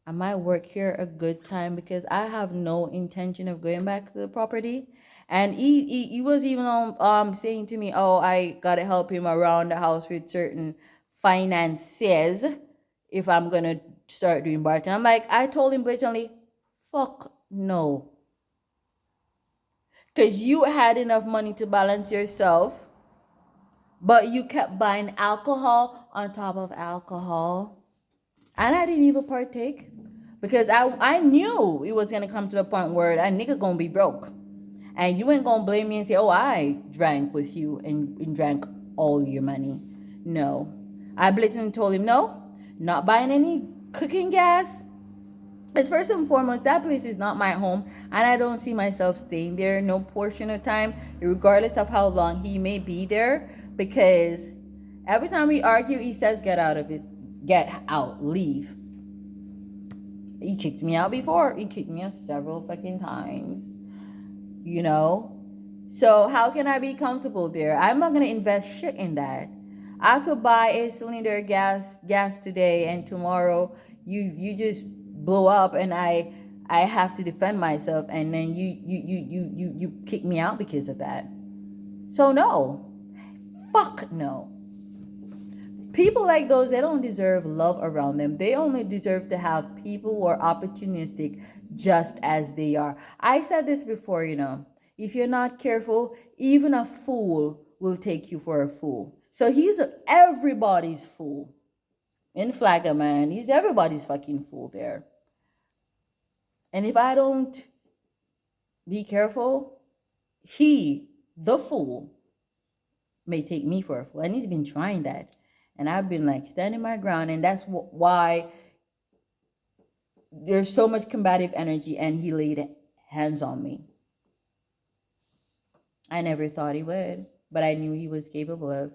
[SPEAKER 1] I might work here a good time because I have no intention of going back to the property. And he was even saying to me, I gotta help him around the house with certain finances if I'm gonna start doing bartending. I'm like, I told him blatantly, fuck no. Because you had enough money to balance yourself, but you kept buying alcohol on top of alcohol. And I didn't even partake because I knew it was going to come to the point where that nigga going to be broke. And you ain't going to blame me and say, I drank with you and drank all your money. No. I blatantly told him no, not buying any cooking gas. It's first and foremost, that place is not my home, and I don't see myself staying there no portion of time, regardless of how long he may be there. Because every time we argue, he says, "Get out of it, get out, leave." He kicked me out before. He kicked me out several fucking times. You know? So how can I be comfortable there? I'm not gonna invest shit in that. I could buy a cylinder gas today, and tomorrow you just blow up, and I have to defend myself, and then you kick me out because of that. So no. Fuck no. People like those, they don't deserve love around them. They only deserve to have people who are opportunistic just as they are. I said this before, if you're not careful, even a fool will take you for a fool. So he's everybody's fool. In Flagger, man, he's everybody's fucking fool there. And if I don't be careful, he, the fool, may take me for a fool. And he's been trying that. And I've been like standing my ground. And that's why there's so much combative energy, and he laid hands on me. I never thought he would, but I knew he was capable of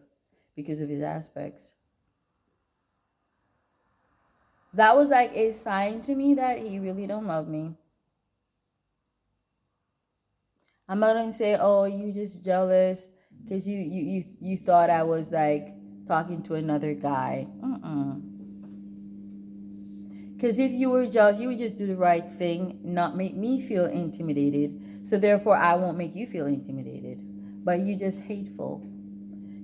[SPEAKER 1] because of his aspects. That was like a sign to me that he really don't love me. I'm not gonna say, "Oh, you just jealous because you thought I was like talking to another guy." Because if you were jealous, you would just do the right thing, not make me feel intimidated. So therefore, I won't make you feel intimidated. But you're just hateful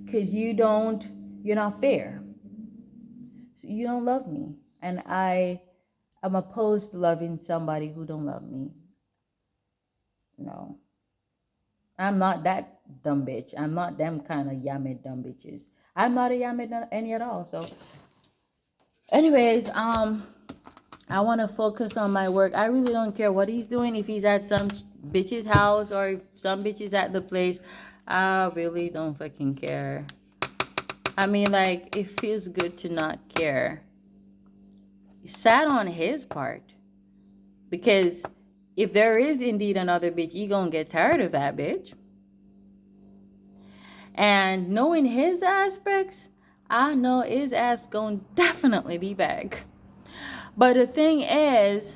[SPEAKER 1] because you're not fair. So you don't love me, and I am opposed to loving somebody who don't love me. No. I'm not that dumb bitch. I'm not them kind of yammed dumb bitches. I'm not a yammed any at all. So, anyways, I want to focus on my work. I really don't care what he's doing. If he's at some bitch's house or if some bitch at the place, I really don't fucking care. I mean, like, it feels good to not care. It's sad on his part. Because if there is indeed another bitch, you gonna get tired of that bitch. And knowing his aspects, I know his ass gonna definitely be back. But the thing is,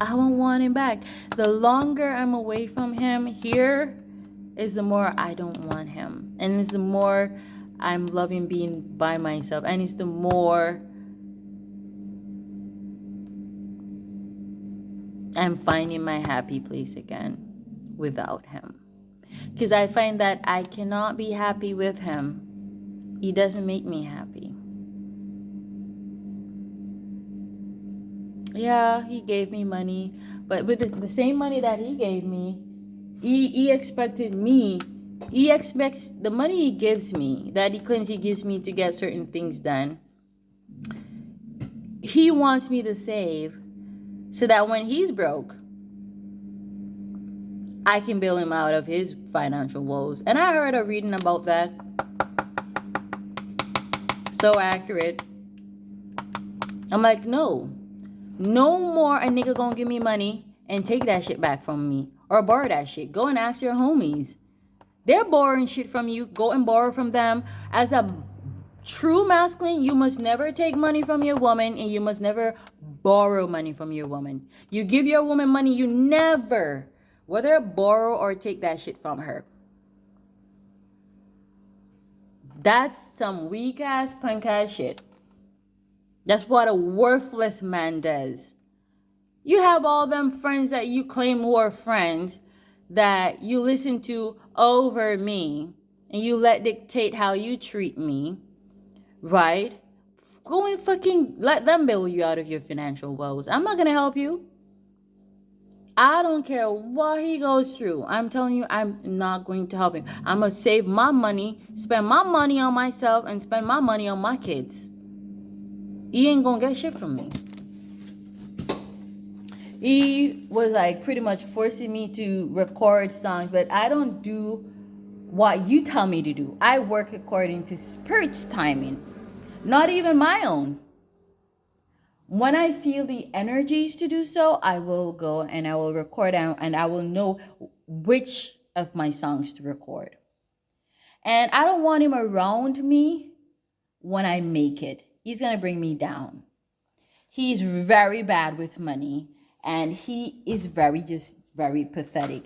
[SPEAKER 1] I don't want him back. The longer I'm away from him here is the more I don't want him. And it's the more I'm loving being by myself. And it's the more I'm finding my happy place again without him. Because I find that I cannot be happy with him. He doesn't make me happy. Yeah, he gave me money. But with the same money that he gave me, he expected me. He expects the money he gives me, that he claims he gives me to get certain things done. He wants me to save so that when he's broke, I can bail him out of his financial woes. And I heard a reading about that. So accurate. I'm like, no more a nigga gonna give me money and take that shit back from me or borrow that shit. Go and ask your homies. They're borrowing shit from you. Go and borrow from them. As a true masculine, you must never take money from your woman, and you must never borrow money from your woman. You give your woman money, you never, whether borrow or take that shit from her. That's some weak ass punk ass shit. That's what a worthless man does. You have all them friends that you claim who are friends that you listen to over me, and you let dictate how you treat me, right? Go and fucking let them bail you out of your financial woes. I'm not gonna help you. I don't care what he goes through. I'm telling you, I'm not going to help him. I'm gonna save my money, spend my money on myself, and spend my money on my kids. He ain't gonna get shit from me. He was like pretty much forcing me to record songs, but I don't do what you tell me to do. I work according to Spirit's timing, not even my own. When I feel the energies to do so, I will go and I will record and I will know which of my songs to record. And I don't want him around me when I make it. He's going to bring me down. He's very bad with money and he is very pathetic.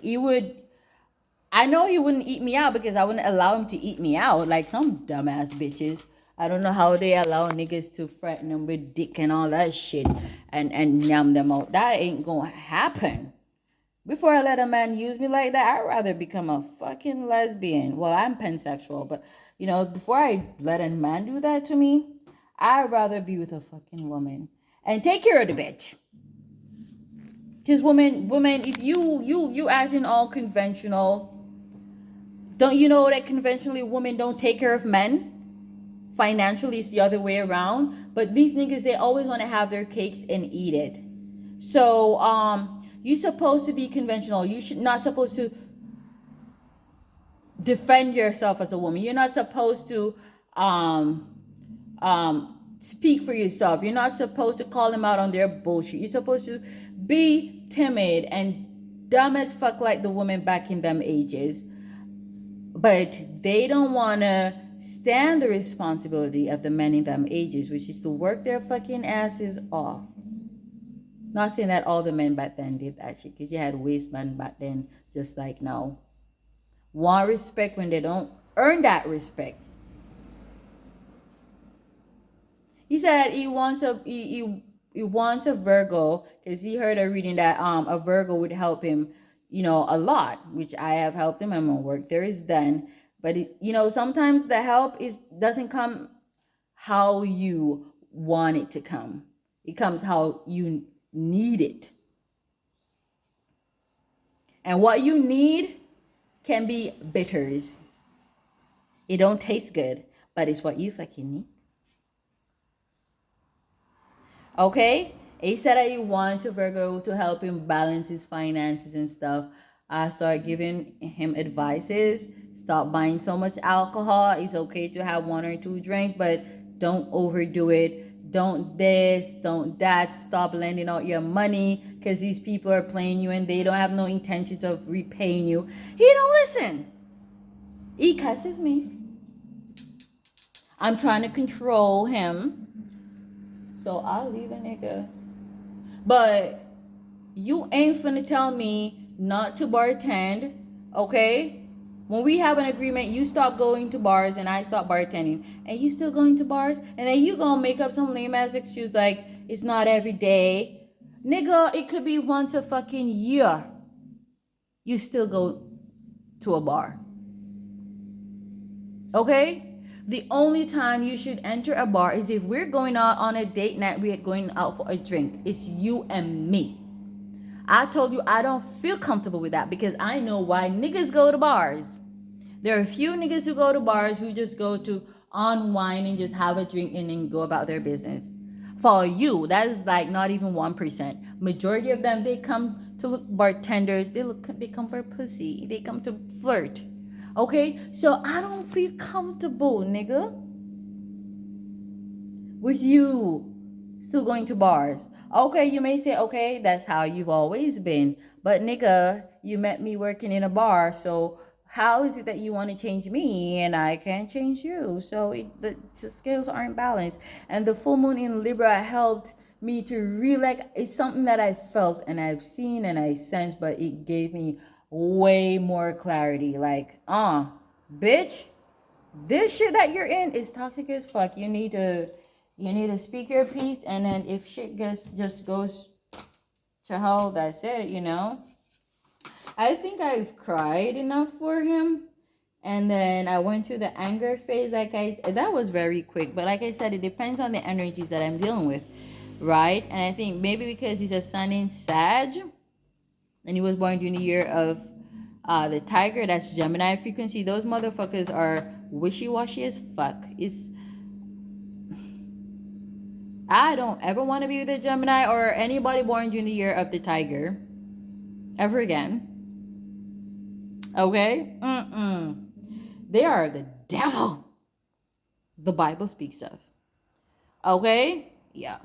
[SPEAKER 1] I know he wouldn't eat me out because I wouldn't allow him to eat me out like some dumbass bitches. I don't know how they allow niggas to threaten them with dick and all that shit and yum them out. That ain't gonna happen. Before I let a man use me like that, I'd rather become a fucking lesbian. Well, I'm pansexual, but before I let a man do that to me, I'd rather be with a fucking woman and take care of the bitch. Cause women, if you acting all conventional, don't you know that conventionally women don't take care of men? Financially, it's the other way around. But these niggas, they always want to have their cakes and eat it. So, you're supposed to be conventional. You should not supposed to defend yourself as a woman. You're not supposed to speak for yourself. You're not supposed to call them out on their bullshit. You're supposed to be timid and dumb as fuck like the women back in them ages. But they don't want to stand the responsibility of the men in them ages, which is to work their fucking asses off. Not saying that all the men back then did that shit, because you had waste men back then, just like now. Want respect when they don't earn that respect. He said he wants a Virgo because he heard a reading that a Virgo would help him, a lot, which I have helped him and my work there is done. But sometimes the help doesn't come how you want it to come. It comes how you need it. And what you need can be bitters. It don't taste good, but it's what you fucking need. Okay? He said that he wants a Virgo to help him balance his finances and stuff. I start giving him advices. Stop buying so much alcohol. It's okay to have 1 or 2 drinks, but don't overdo it. Don't this, don't that. Stop lending out your money because these people are playing you and they don't have no intentions of repaying you. He don't listen. He cusses me. I'm trying to control him. So I'll leave a nigga. But you ain't finna tell me not to bartend, okay? When we have an agreement, you stop going to bars and I stop bartending. And you still going to bars? And then you gonna make up some lame ass excuse like, it's not every day. Nigga, it could be once a fucking year. You still go to a bar. Okay? The only time you should enter a bar is if we're going out on a date night, we're going out for a drink. It's you and me. I told you I don't feel comfortable with that because I know why niggas go to bars. There are a few niggas who go to bars who just go to unwind and just have a drink and then go about their business. For you, that is like not even 1%. Majority of them, they come to look bartenders. They come for pussy. They come to flirt. Okay? So I don't feel comfortable, nigga, with you still going to bars. Okay, you may say, okay, that's how you've always been. But nigga, you met me working in a bar, so how is it that you want to change me and I can't change you? So the scales aren't balanced. And the full moon in Libra helped me to really, it's something that I felt and I've seen and I sensed, but it gave me way more clarity. Like, bitch, this shit that you're in is toxic as fuck. You need to speak your piece, and then if shit just goes to hell, that's it, I think I've cried enough for him. And then I went through the anger phase. That was very quick. But like I said, it depends on the energies that I'm dealing with, right? And I think maybe because he's a sun in Sag, and he was born during the year of the tiger, that's Gemini frequency. Those motherfuckers are wishy-washy as fuck. I don't ever want to be with a Gemini or anybody born during the year of the tiger ever again. Okay? They are the devil the Bible speaks of. Okay? Yeah.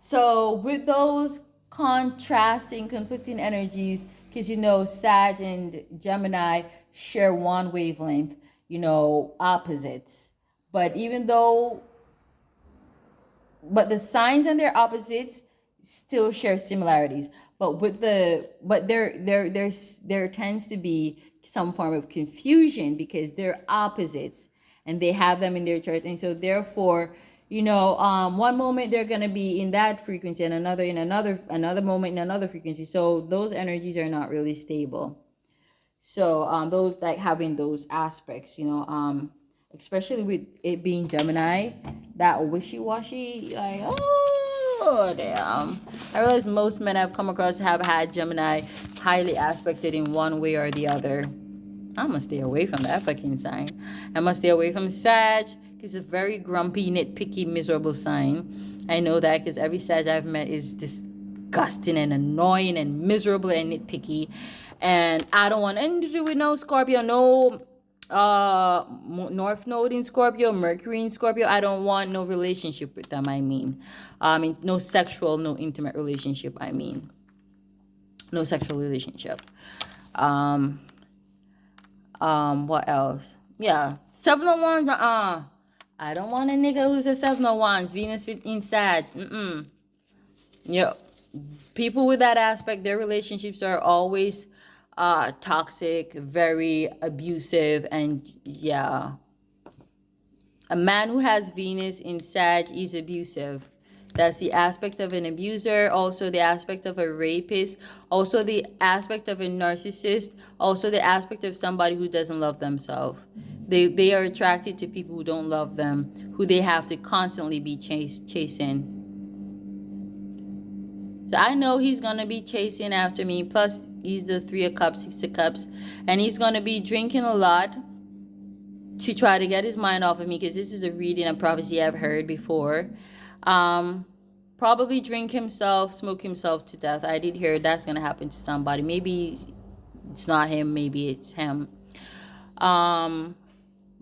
[SPEAKER 1] So with those contrasting, conflicting energies, because Sag and Gemini share one wavelength, opposites. But the signs and their opposites still share similarities. But there tends to be some form of confusion because they're opposites and they have them in their chart, and so therefore, one moment they're gonna be in that frequency and another moment in another frequency. So those energies are not really stable. So those like having those aspects, especially with it being Gemini, that wishy-washy, like, oh damn. I realize most men I've come across have had Gemini highly aspected in one way or the other. I'm gonna stay away from that fucking sign. I must stay away from Sag because it's a very grumpy, nitpicky, miserable sign. I know that because every Sag I've met is disgusting and annoying and miserable and nitpicky. And I don't want anything to do with no Scorpio, no North Node in Scorpio, Mercury in Scorpio. I don't want no relationship with them. I mean, no sexual, no intimate relationship. I mean, no sexual relationship. What else? Yeah, 7 of Wands. I don't want a nigga who's a 7 of Wands. Venus in Sag. Yeah, people with that aspect, their relationships are always toxic, very abusive, and yeah. A man who has Venus in Sag is abusive. That's the aspect of an abuser, also the aspect of a rapist, also the aspect of a narcissist, also the aspect of somebody who doesn't love themselves. They are attracted to people who don't love them, who they have to constantly be chasing. So I know he's going to be chasing after me. Plus, he's the 3 of Cups, 6 of Cups. And he's going to be drinking a lot to try to get his mind off of me, because this is a reading, a prophecy I've heard before. Probably drink himself, smoke himself to death. I did hear that's going to happen to somebody. Maybe it's not him. Maybe it's him.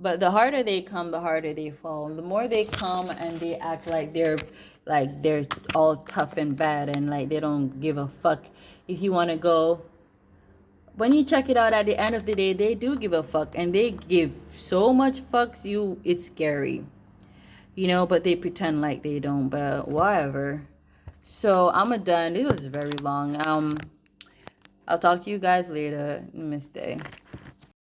[SPEAKER 1] But the harder they come, the harder they fall. The more they come and they act like they're all tough and bad and like they don't give a fuck if you want to go. When you check it out, at the end of the day, they do give a fuck, and they give so much fucks it's scary. But they pretend like they don't, but whatever. So I'm done. It was very long. I'll talk to you guys later. Namaste.